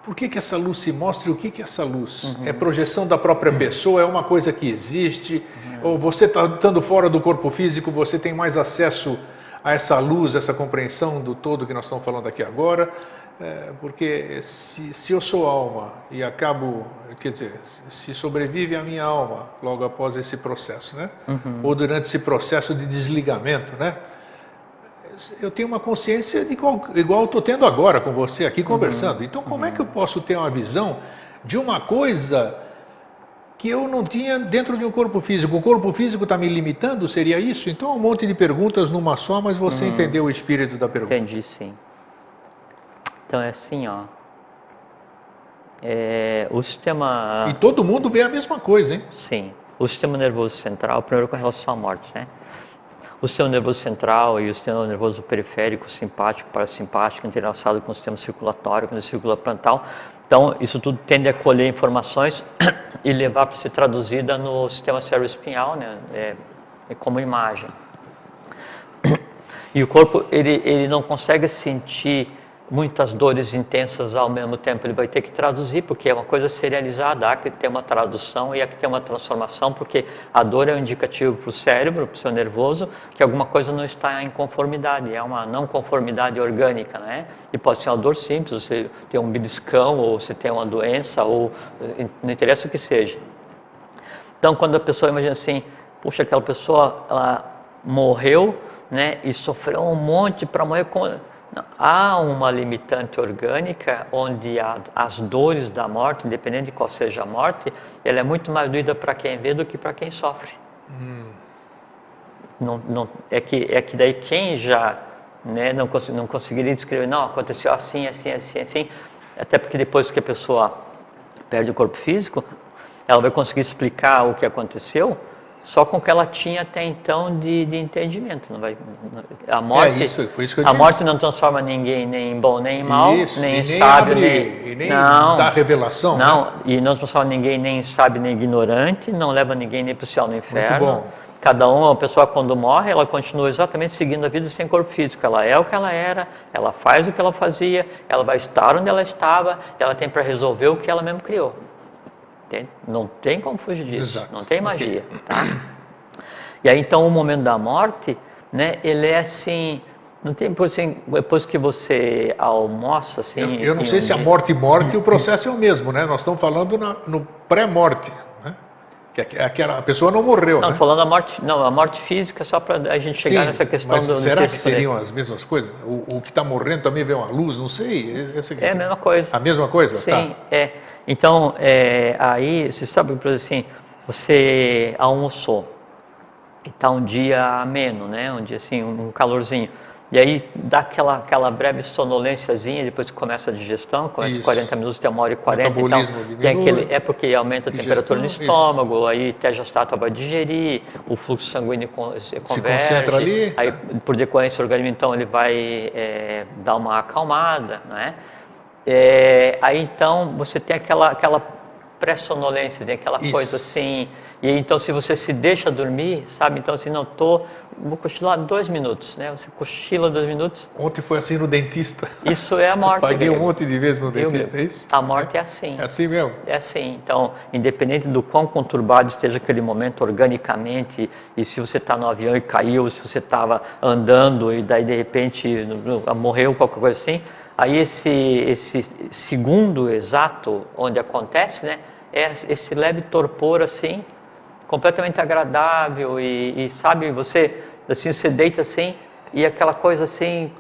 S1: Por que essa luz se mostra e o que é essa luz? É projeção da própria pessoa? É uma coisa que existe? Ou você estando fora do corpo físico, você tem mais acesso a essa luz, essa compreensão do todo que nós estamos falando aqui agora? Porque se eu sou alma e acabo, quer dizer, se sobrevive a minha alma logo após esse processo, né? Ou durante esse processo de desligamento, né? Eu tenho uma consciência igual eu estou tendo agora com você aqui conversando. Então, como é que eu posso ter uma visão de uma coisa que eu não tinha dentro de um corpo físico? O corpo físico está me limitando? Seria isso? Então, um monte de perguntas numa só, mas você entendeu o espírito da pergunta.
S2: Entendi, sim. Então é assim, ó. O sistema...
S1: E todo mundo vê a mesma coisa, hein?
S2: Sim. O sistema nervoso central, primeiro com relação à morte, né? o sistema nervoso central e o sistema nervoso periférico, simpático, parasimpático, entrelaçado com o sistema circulatório, com a vesícula plantar. Então, isso tudo tende a colher informações e levar para ser traduzida no sistema cérebro-espinhal, né? Como imagem. E o corpo, ele não consegue sentir muitas dores intensas ao mesmo tempo, ele vai ter que traduzir, porque é uma coisa serializada, há que ter uma tradução e há que ter uma transformação, porque a dor é um indicativo para o cérebro, para o seu nervoso, que alguma coisa não está em conformidade, é uma não conformidade orgânica, né? E pode ser uma dor simples, você tem um beliscão, ou você tem uma doença, ou não interessa o que seja. Então, quando a pessoa imagina assim, puxa, aquela pessoa, ela morreu, né, e sofreu um monte para morrer com... Há uma limitante orgânica onde as dores da morte, independente de qual seja a morte, ela é muito mais doída para quem vê do que para quem sofre. É que daí quem já, né, não conseguiria descrever, não, aconteceu assim, assim, assim, assim, até porque depois que a pessoa perde o corpo físico, ela vai conseguir explicar o que aconteceu só com o que ela tinha até então de entendimento. Não vai, a morte,
S1: foi isso que eu
S2: a
S1: disse.
S2: Morte não transforma ninguém nem em bom nem em mal,
S1: Isso,
S2: nem em
S1: nem
S2: sábio,
S1: abre, nem
S2: não,
S1: dá revelação.
S2: não,
S1: né?
S2: E não transforma ninguém nem em sábio nem ignorante, não leva ninguém nem para o céu nem para o inferno.
S1: Muito bom.
S2: Cada uma pessoa quando morre, ela continua exatamente seguindo a vida sem corpo físico. Ela é o que ela era, ela faz o que ela fazia, ela vai estar onde ela estava, ela tem para resolver o que ela mesmo criou. Não tem como fugir disso,
S1: Exato.
S2: não tem magia, tá? E aí então o momento da morte, né, ele é assim, não tem assim, depois que você almoça assim...
S1: Eu não sei se a morte e o processo é o mesmo, né? Nós estamos falando no pré-morte, né? Que a pessoa não morreu,
S2: Não,
S1: né?
S2: falando a morte física, só para a gente chegar nessa questão
S1: mas
S2: do...
S1: será que seriam as mesmas coisas? O que está morrendo também vê uma luz? Não sei.
S2: É a mesma coisa.
S1: A mesma coisa?
S2: Sim,
S1: tá.
S2: Então, aí, você sabe, por exemplo, assim, você almoçou e está um dia ameno, né? Um dia assim, um calorzinho. E aí dá aquela breve sonolênciazinha, depois que começa a digestão, começa
S1: Isso.
S2: 40 minutos, tem 1h40.
S1: Metabolismo
S2: Então, tem
S1: diminui,
S2: é porque aumenta a
S1: digestão,
S2: temperatura no estômago, aí até a estátua vai digerir, o fluxo sanguíneo se converge.
S1: Se concentra ali.
S2: Aí, por decorrência, o organismo, então, ele vai dar uma acalmada, né? Aí, então, você tem aquela pré-sonolência, tem aquela
S1: Isso.
S2: coisa assim. E então, se você se deixa dormir, sabe? Então, assim, vou cochilar 2 minutos, né? Você cochila 2 minutos.
S1: Ontem foi assim no dentista.
S2: Isso é a morte.
S1: Paguei um
S2: grego.
S1: monte de vezes no dentista, é isso?
S2: A morte é assim.
S1: É assim mesmo?
S2: É assim. Então, independente do quão conturbado esteja aquele momento organicamente, e se você está no avião e caiu, se você estava andando e daí de repente morreu, qualquer coisa assim, aí esse segundo exato onde acontece, né? É esse leve torpor assim, completamente agradável e sabe, você assim, você deita assim e aquela coisa assim.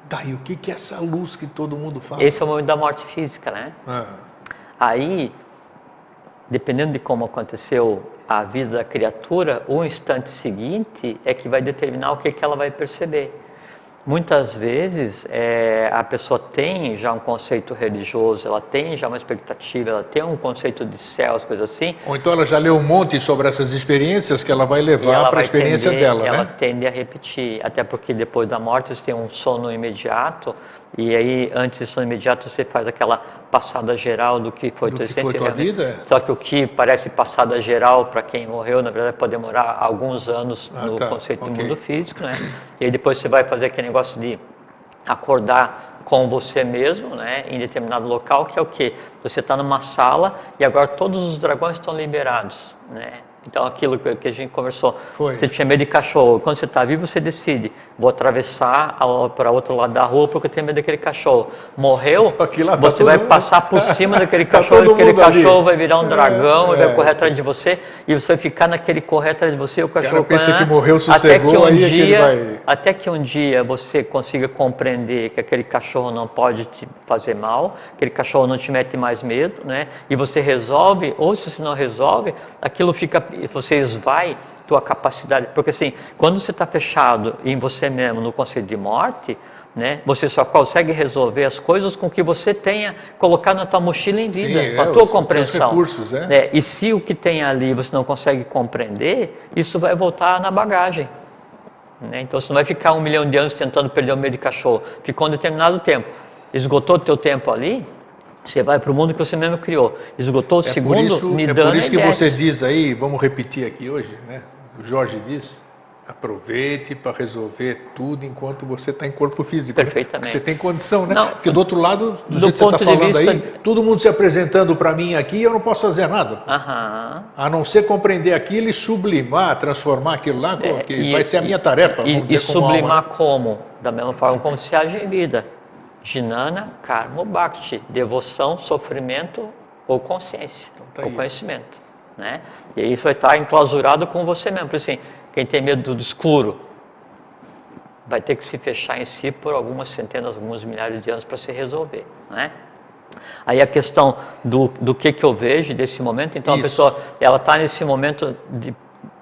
S1: Daí, o que é essa luz que todo mundo fala?
S2: Esse é o momento da morte física, né?
S1: Ah.
S2: Aí, dependendo de como aconteceu a vida da criatura, o instante seguinte é que vai determinar o que ela vai perceber. Muitas vezes a pessoa tem já um conceito religioso, ela tem já uma expectativa, ela tem um conceito de céu, as coisas assim.
S1: Ou então ela já leu um monte sobre essas experiências que ela vai levar para a experiência dela, né?
S2: Ela tende a repetir, até porque depois da morte você tem um sono imediato, e aí antes do sono imediato você faz aquela passada geral do que foi
S1: tua vida.
S2: Só que o que parece passada geral para quem morreu, na verdade pode demorar alguns anos no conceito do mundo físico, né? E aí depois você vai fazer aquele negócio de acordar com você mesmo, né, em determinado local, que é o quê? Você está numa sala e agora todos os dragões estão liberados, né? Então aquilo que a gente conversou, você tinha medo de cachorro, quando você está vivo você decide, vou atravessar para outro lado da rua porque eu tenho medo daquele cachorro. Morreu, você vai passar por cima daquele cachorro, aquele cachorro vai virar um dragão e vai correr atrás de você, e você vai ficar naquele correr atrás de você, o cachorro
S1: pensa que morreu, sossegou,
S2: até que um dia você consiga compreender que aquele cachorro não pode te fazer mal, aquele cachorro não te mete mais medo, né? E você resolve, ou se você não resolve, aquilo fica, você esvai tua capacidade, porque assim, quando você está fechado em você mesmo no conceito de morte, né, você só consegue resolver as coisas com o que você tenha colocado na tua mochila em vida, com a tua compreensão.
S1: Recursos,
S2: e se o que tem ali você não consegue compreender, isso vai voltar na bagagem. né? Então você não vai ficar 1 milhão de anos tentando perder o medo de cachorro. Ficou um determinado tempo. Esgotou o teu tempo ali, você vai para o mundo que você mesmo criou. Esgotou o segundo, me dando
S1: por isso que
S2: ideia.
S1: você diz aí, vamos repetir aqui hoje, né? O Jorge diz, aproveite para resolver tudo enquanto você está em corpo físico.
S2: Perfeitamente.
S1: Você tem condição, né?
S2: Não,
S1: porque do outro lado, do jeito que você
S2: ponto
S1: está
S2: de
S1: falando
S2: vista...
S1: aí, todo mundo se apresentando para mim aqui, eu não posso fazer nada.
S2: Aham.
S1: A não ser compreender aquilo e sublimar, transformar aquilo lá, que vai ser a minha tarefa.
S2: E
S1: como
S2: sublimar
S1: alma.
S2: como? Da mesma forma como se age em vida. Jnana, Karma, Bhakti. Devoção, sofrimento ou consciência,
S1: tá
S2: ou
S1: aí.
S2: conhecimento. Né? E isso vai estar enclausurado com você mesmo. Por assim, quem tem medo do escuro vai ter que se fechar em si por algumas centenas, alguns milhares de anos para se resolver. Né? Aí a questão do que eu vejo desse momento, então
S1: Isso.
S2: a pessoa ela está nesse momento de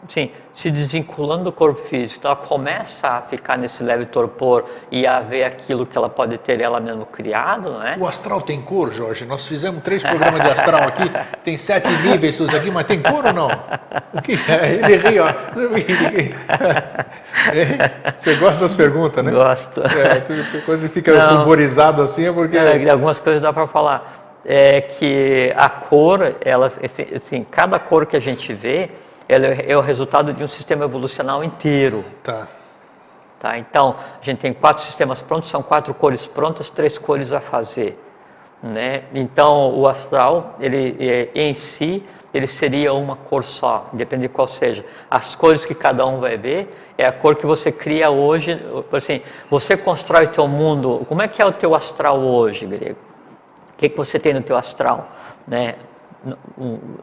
S2: sim, se desvinculando do corpo físico, então ela começa a ficar nesse leve torpor e a ver aquilo que ela pode ter ela mesmo criado, né?
S1: O astral tem cor, Jorge? Nós fizemos 3 programas de astral aqui, tem 7 níveis isso aqui, mas tem cor ou não? O que é? Ele ri, ó. Você gosta das perguntas, né?
S2: Gosto.
S1: Quando ele fica ruborizado assim é porque...
S2: algumas coisas dá para falar. É que a cor, ela, assim, cada cor que a gente vê, ela é o resultado de um sistema evolucional inteiro.
S1: Tá.
S2: Então, a gente tem 4 sistemas prontos, são 4 cores prontas, 3 cores a fazer. Né? Então, o astral, ele em si, ele seria uma cor só, independente de qual seja. As cores que cada um vai ver, é a cor que você cria hoje. Assim, você constrói o teu mundo. Como é que é o teu astral hoje, Grego? O que você tem no teu astral? Né?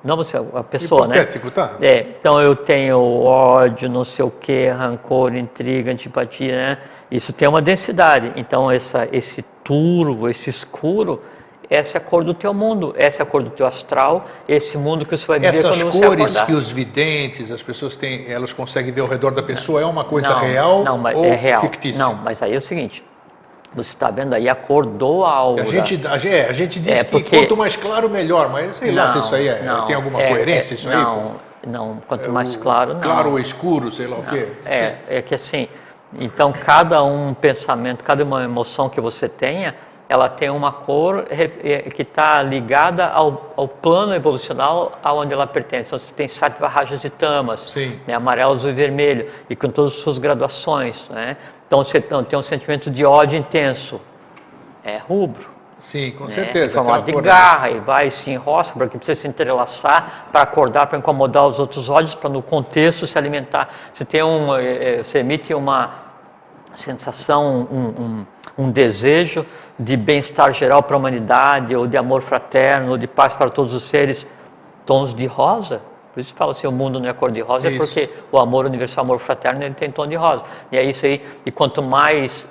S2: Não você, a pessoa,
S1: hipotético, né? Tá.
S2: Então eu tenho ódio, não sei o que, rancor, intriga, antipatia, né? Isso tem uma densidade. Então esse turvo, esse escuro, essa é a cor do teu mundo, essa é a cor do teu astral, esse mundo que você vai viver quando você acordar.
S1: Essas cores que os videntes, as pessoas têm, elas conseguem ver ao redor da pessoa, é uma coisa real ou
S2: é real.
S1: fictícia?
S2: Não, mas aí é o seguinte... Você está vendo aí a cor do aura.
S1: A gente diz que quanto mais claro, melhor, mas sei lá se isso aí tem alguma coerência, isso aí?
S2: Não, quanto mais claro, não.
S1: Claro ou escuro, sei lá o quê.
S2: É que assim, então cada um pensamento, cada uma emoção que você tenha, ela tem uma cor que está ligada ao plano evolucional aonde ela pertence. Então você tem sattva, rajas e tamas, né, amarelos e vermelho, e com todas as suas graduações, né? Então você tem um sentimento de ódio intenso, é rubro.
S1: Sim, com
S2: né?
S1: certeza.
S2: Formato de garra, e vai e se enrosca, porque precisa se entrelaçar para acordar, para incomodar os outros ódios, para no contexto se alimentar. Você emite uma sensação, um desejo de bem-estar geral para a humanidade, ou de amor fraterno, ou de paz para todos os seres, tons de rosa. Por isso que fala assim, o mundo não é cor de rosa, é porque o amor universal, amor fraterno, ele tem tom de rosa. E é isso aí, e quanto mais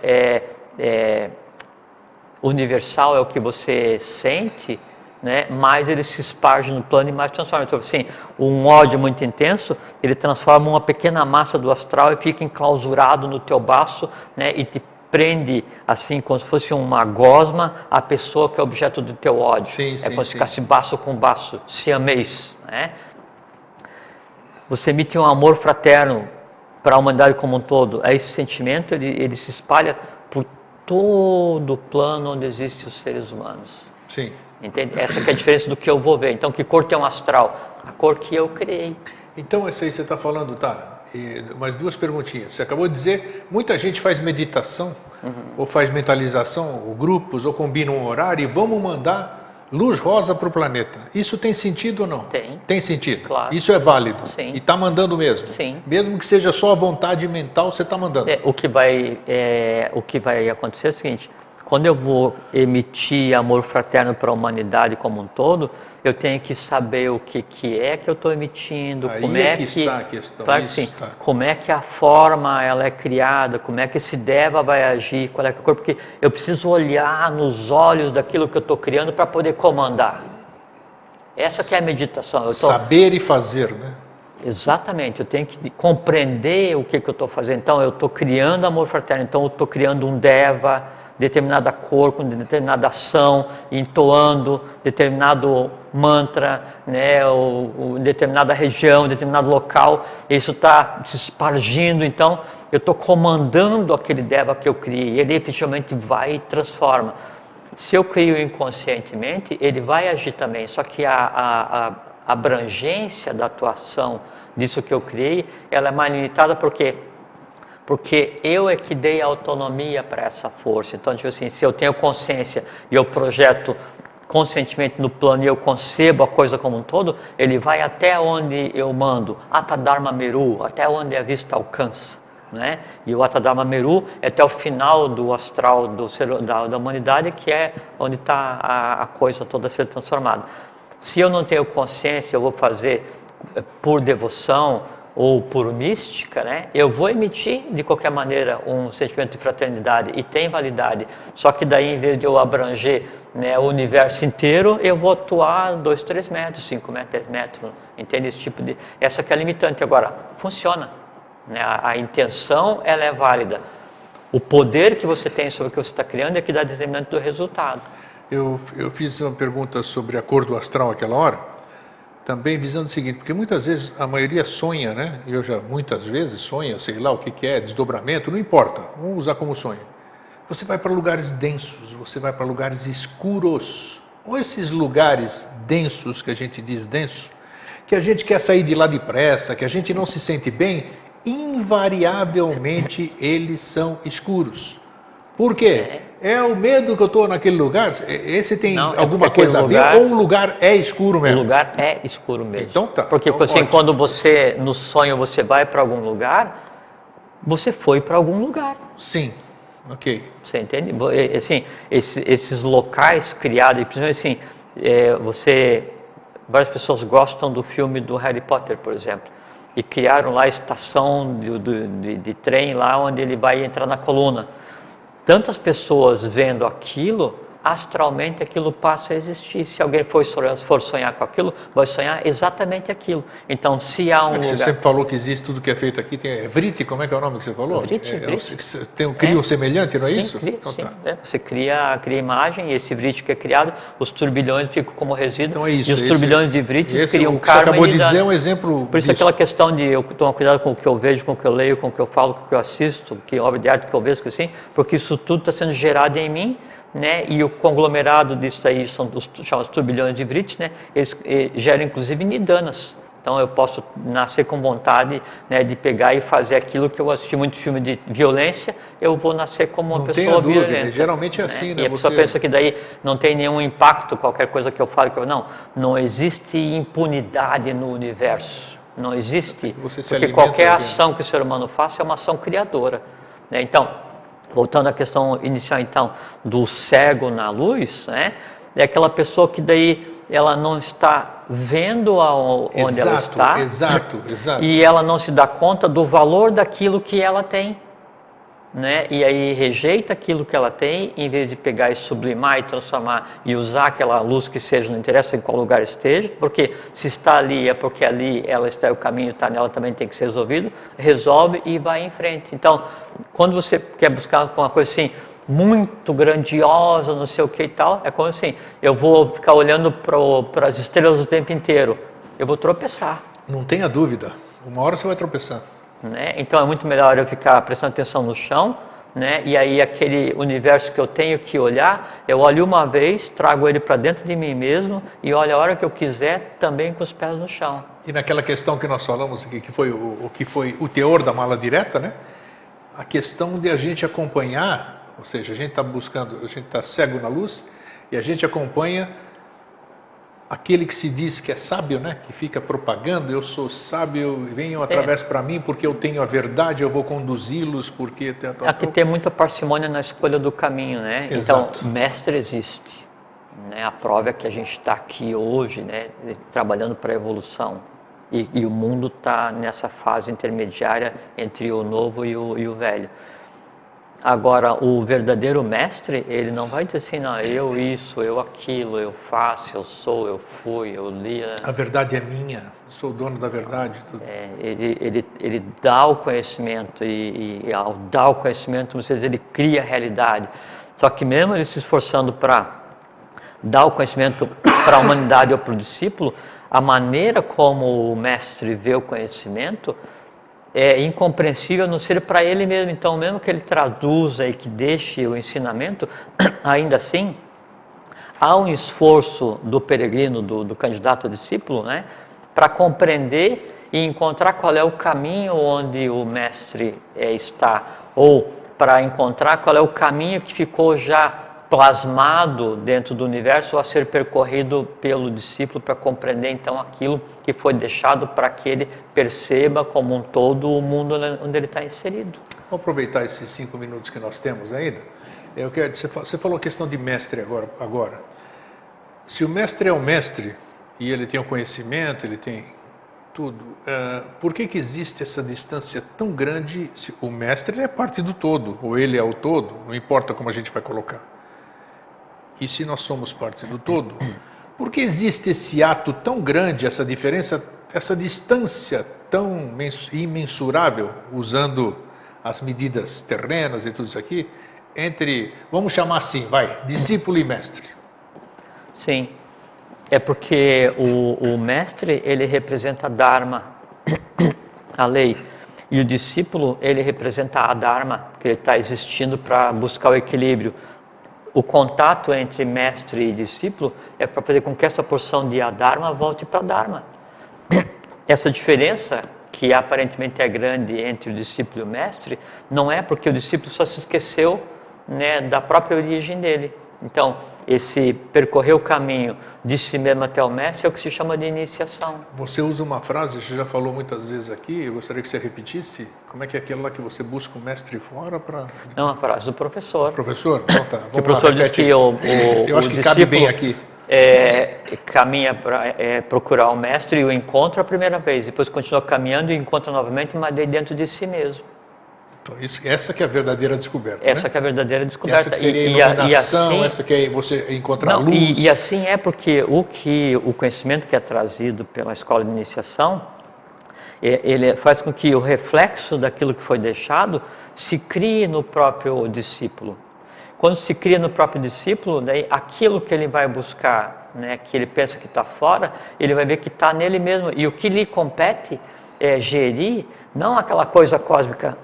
S2: universal é o que você sente, né, mais ele se esparge no plano e mais transforma. Então, assim, um ódio muito intenso, ele transforma uma pequena massa do astral e fica enclausurado no teu baço, né, e te prende, assim, como se fosse uma gosma, a pessoa que é objeto do teu ódio. Como se ficasse baço com baço, siamês, né? Você emite um amor fraterno para a humanidade como um todo. Esse sentimento, ele se espalha por todo o plano onde existem os seres humanos.
S1: Sim.
S2: Entende? Essa que é a diferença do que eu vou ver. Então, que cor tem um astral? A cor que eu criei.
S1: Então, isso aí você está falando, tá? E mais 2 perguntinhas. Você acabou de dizer, muita gente faz meditação, ou faz mentalização, ou grupos, ou combina um horário e vamos mandar luz rosa para o planeta. Isso tem sentido ou não?
S2: Tem.
S1: Tem sentido?
S2: Claro.
S1: Isso é válido?
S2: Sim.
S1: E está mandando mesmo?
S2: Sim.
S1: Mesmo que seja só a vontade mental, você está mandando?
S2: O que vai acontecer é o seguinte, quando eu vou emitir amor fraterno para a humanidade como um todo, eu tenho que saber o que é que eu estou emitindo,
S1: Aí
S2: como é que
S1: está a questão.
S2: Claro que sim, como é que a forma ela é criada, como é que esse Deva vai agir, qual é que é a cor, porque eu preciso olhar nos olhos daquilo que eu estou criando para poder comandar. Essa que é a meditação.
S1: Saber e fazer, né?
S2: Exatamente, eu tenho que compreender o que eu estou fazendo. Então, eu estou criando amor fraterno, então eu estou criando um Deva, determinada cor, com determinada ação, entoando determinado mantra, né, determinada região, determinado local, isso está se espargindo, então eu estou comandando aquele Deva que eu criei, ele efetivamente vai e transforma. Se eu crio inconscientemente, ele vai agir também, só que a abrangência da atuação disso que eu criei, ela é mais limitada porque eu é que dei autonomia para essa força. Então, tipo assim, se eu tenho consciência e eu projeto conscientemente no plano e eu concebo a coisa como um todo, ele vai até onde eu mando, Atadharma Meru, até onde a vista alcança, né? E o Atadharma Meru é até o final do astral da humanidade, que é onde está a coisa toda a ser transformada. Se eu não tenho consciência, eu vou fazer por devoção ou por mística, né? Eu vou emitir de qualquer maneira um sentimento de fraternidade e tem validade, só que daí, em vez de eu abranger, né, o universo inteiro, eu vou atuar 2, 3 metros, 5 metros, 10 metros, entende? Esse tipo de... Essa que é a limitante. Agora, funciona, né? A intenção, ela é válida. O poder que você tem sobre o que você está criando é que dá determinante do resultado.
S1: Eu fiz uma pergunta sobre a cor do astral aquela hora, também visando o seguinte, porque muitas vezes a maioria sonha, né? Eu já muitas vezes sonha, sei lá o que é, desdobramento, não importa, vamos usar como sonho. Você vai para lugares densos, você vai para lugares escuros, ou esses lugares densos, que a gente diz denso, que a gente quer sair de lá depressa, que a gente não se sente bem, invariavelmente eles são escuros. Por quê? É o medo que eu estou naquele lugar? Esse tem alguma coisa a ver? Ou o lugar é escuro mesmo?
S2: O lugar é escuro mesmo.
S1: Então tá.
S2: Porque
S1: então,
S2: assim, quando você, no sonho, você vai para algum lugar, você foi para algum lugar.
S1: Sim, ok.
S2: Você entende? Assim, esses locais criados, principalmente assim, várias pessoas gostam do filme do Harry Potter, por exemplo, e criaram lá a estação de trem lá onde ele vai entrar na coluna. Tantas pessoas vendo aquilo, astralmente aquilo passa a existir. Se alguém for sonhar com aquilo, vai sonhar exatamente aquilo. Então, se há um lugar...
S1: Você sempre falou que existe tudo que é feito aqui, tem Vritti, como é que é o nome que você falou?
S2: Vritti.
S1: Cria um semelhante, não é
S2: sim,
S1: isso?
S2: Cria,
S1: então,
S2: sim.
S1: Tá.
S2: Você cria imagem, e esse Vritti que é criado, os turbilhões ficam como resíduo,
S1: então é isso,
S2: e os turbilhões de Vrittis criam
S1: karma. Você acabou de dizer
S2: dano.
S1: um exemplo
S2: Por isso
S1: disso.
S2: aquela questão de eu tomar cuidado com o que eu vejo, com o que eu leio, com o que eu falo, com o que eu assisto, que obra de arte que eu vejo, assim, porque isso tudo está sendo gerado em mim, né? E o conglomerado disso aí são os chamados turbilhões de Vrittis, né? Eles geram inclusive nidanas. Então eu posso nascer com vontade, né, de pegar e fazer aquilo que eu assisti muito filme de violência, eu vou nascer como uma pessoa violenta.
S1: Geralmente é assim, né?
S2: E a pessoa pensa que daí não tem nenhum impacto, qualquer coisa que eu fale, não existe impunidade no universo, não existe, porque qualquer ação que o ser humano faça é uma ação criadora, né? Então, voltando à questão inicial então do cego na luz, né, é aquela pessoa que daí ela não está vendo onde ela está,
S1: exato.
S2: E ela não se dá conta do valor daquilo que ela tem, né? E aí rejeita aquilo que ela tem, em vez de pegar e sublimar e transformar e usar aquela luz que seja, não interessa em qual lugar esteja, porque se está ali é porque ali ela está, o caminho está nela, também tem que ser resolvido, resolve e vai em frente. Então, quando você quer buscar uma coisa assim, muito grandiosa, não sei o que e tal, é como assim, eu vou ficar olhando para as estrelas o tempo inteiro, eu vou tropeçar.
S1: Não tenha dúvida, uma hora você vai tropeçar.
S2: Né? Então é muito melhor eu ficar prestando atenção no chão, né? E aí aquele universo que eu tenho que olhar, eu olho uma vez, trago ele para dentro de mim mesmo e olho a hora que eu quiser também com os pés no chão.
S1: E naquela questão que nós falamos aqui, que foi o que foi o teor da mala direta, né? A questão de a gente acompanhar, ou seja, a gente está buscando, a gente está cego na luz e a gente acompanha aquele que se diz que é sábio, né? Que fica propagando, eu sou sábio, venham através para mim porque eu tenho a verdade, eu vou conduzi-los porque...
S2: Aqui tem muita parcimônia na escolha do caminho, né?
S1: Exato.
S2: Então, mestre existe, né? A prova é que a gente está aqui hoje, né? Trabalhando para a evolução. E o mundo está nessa fase intermediária entre o novo e o velho. Agora, o verdadeiro mestre, ele não vai dizer assim, não, eu isso, eu aquilo, eu faço, eu sou, eu fui, eu li.
S1: A verdade é minha, sou o dono da verdade. Tudo.
S2: Ele dá o conhecimento e ao dar o conhecimento, muitas vezes ele cria a realidade. Só que mesmo ele se esforçando para dá o conhecimento para a humanidade ou para o discípulo, a maneira como o mestre vê o conhecimento é incompreensível, a não ser para ele mesmo. Então, mesmo que ele traduza e que deixe o ensinamento, ainda assim, há um esforço do peregrino, do candidato a discípulo, né, para compreender e encontrar qual é o caminho onde o mestre está, ou para encontrar qual é o caminho que ficou já plasmado dentro do universo a ser percorrido pelo discípulo para compreender então aquilo que foi deixado para que ele perceba como um todo o mundo onde ele está inserido.
S1: Vamos aproveitar esses 5 minutos que nós temos ainda. Você falou a questão de mestre agora. Se o mestre é o mestre e ele tem o conhecimento, ele tem tudo, por que existe essa distância tão grande? Se o mestre ele é parte do todo, ou ele é o todo, não importa como a gente vai colocar. E se nós somos parte do todo, por que existe esse ato tão grande, essa diferença, essa distância tão imensurável, usando as medidas terrenas e tudo isso aqui, entre, vamos chamar assim, discípulo e mestre?
S2: Sim, é porque o mestre, ele representa a Dharma, a lei, e o discípulo, ele representa a Dharma, que ele está existindo para buscar o equilíbrio. O contato entre mestre e discípulo é para fazer com que essa porção de Adharma volte para Dharma. Essa diferença, que aparentemente é grande entre o discípulo e o mestre, não é porque o discípulo só se esqueceu, né, da própria origem dele. Então, esse percorrer o caminho de si mesmo até o mestre é o que se chama de iniciação.
S1: Você usa uma frase, você já falou muitas vezes aqui, eu gostaria que você repetisse. Como é aquela lá que você busca o mestre fora para...
S2: É uma frase do professor.
S1: Professor? Então tá,
S2: que o professor diz que eu
S1: acho que cabe bem aqui.
S2: Caminha para procurar o mestre e o encontra a primeira vez, depois continua caminhando e encontra novamente, mas daí dentro de si mesmo.
S1: Então, essa que é a verdadeira descoberta.
S2: Essa, né? Que é a verdadeira descoberta.
S1: Essa que seria a iluminação, assim, essa que é você encontrar a luz.
S2: E assim é porque o conhecimento que é trazido pela escola de iniciação, ele faz com que o reflexo daquilo que foi deixado se crie no próprio discípulo. Quando se cria no próprio discípulo, daí aquilo que ele vai buscar, né, que ele pensa que está fora, ele vai ver que está nele mesmo. E o que lhe compete é gerir, não aquela coisa cósmica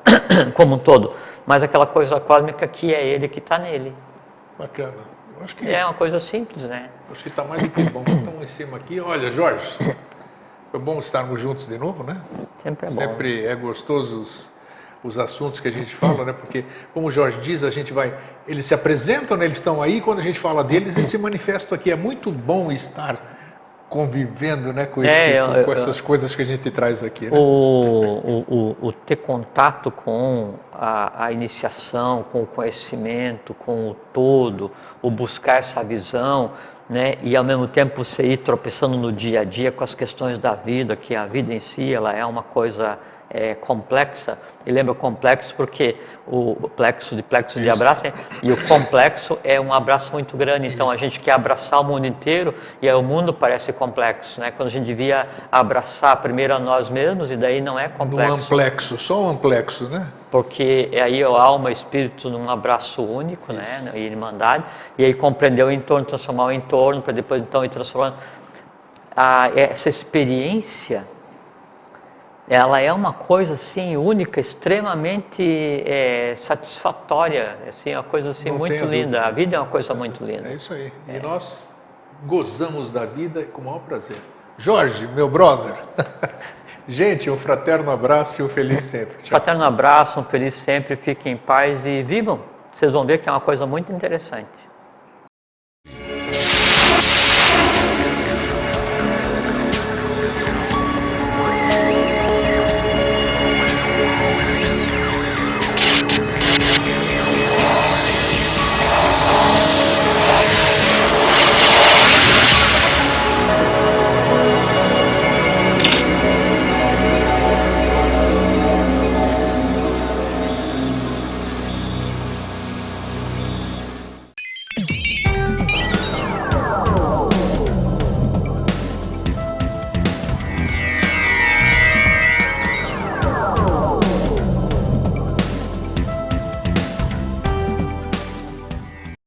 S2: como um todo, mas aquela coisa cósmica que é ele, que está nele.
S1: Bacana. Eu acho que
S2: é uma coisa simples, né?
S1: Acho que está mais do que bom. Estamos em cima aqui. Olha, Jorge, foi bom estarmos juntos de novo, né?
S2: Sempre é bom.
S1: Sempre é gostoso os assuntos que a gente fala, né? Porque, como o Jorge diz, a gente vai... Eles se apresentam, né? Eles estão aí, quando a gente fala deles, eles se manifestam aqui. É muito bom estar convivendo, né, com essas coisas que a gente traz aqui, né?
S2: O ter contato com a iniciação, com o conhecimento, com o todo, o buscar essa visão, né, e ao mesmo tempo você ir tropeçando no dia a dia com as questões da vida, que a vida em si ela é uma coisa complexa, e lembra complexo porque o plexo de abraço, e o complexo é um abraço muito grande, então a gente quer abraçar o mundo inteiro e aí o mundo parece complexo, né? Quando a gente devia abraçar primeiro a nós mesmos e daí não é complexo.
S1: No amplexo, só um amplexo, né?
S2: Porque aí a alma e o espírito num abraço único, né? E irmandade, e aí compreender o entorno, transformar o entorno, para depois então ir transformando. Essa experiência, ela é uma coisa assim única, extremamente satisfatória, assim, uma coisa assim muito linda. A vida é uma coisa muito linda.
S1: É isso aí. E nós gozamos da vida com o maior prazer. Jorge, meu brother. Gente, um fraterno abraço e um feliz sempre. Tchau.
S2: Fraterno abraço, um feliz sempre, fiquem em paz e vivam. Vocês vão ver que é uma coisa muito interessante.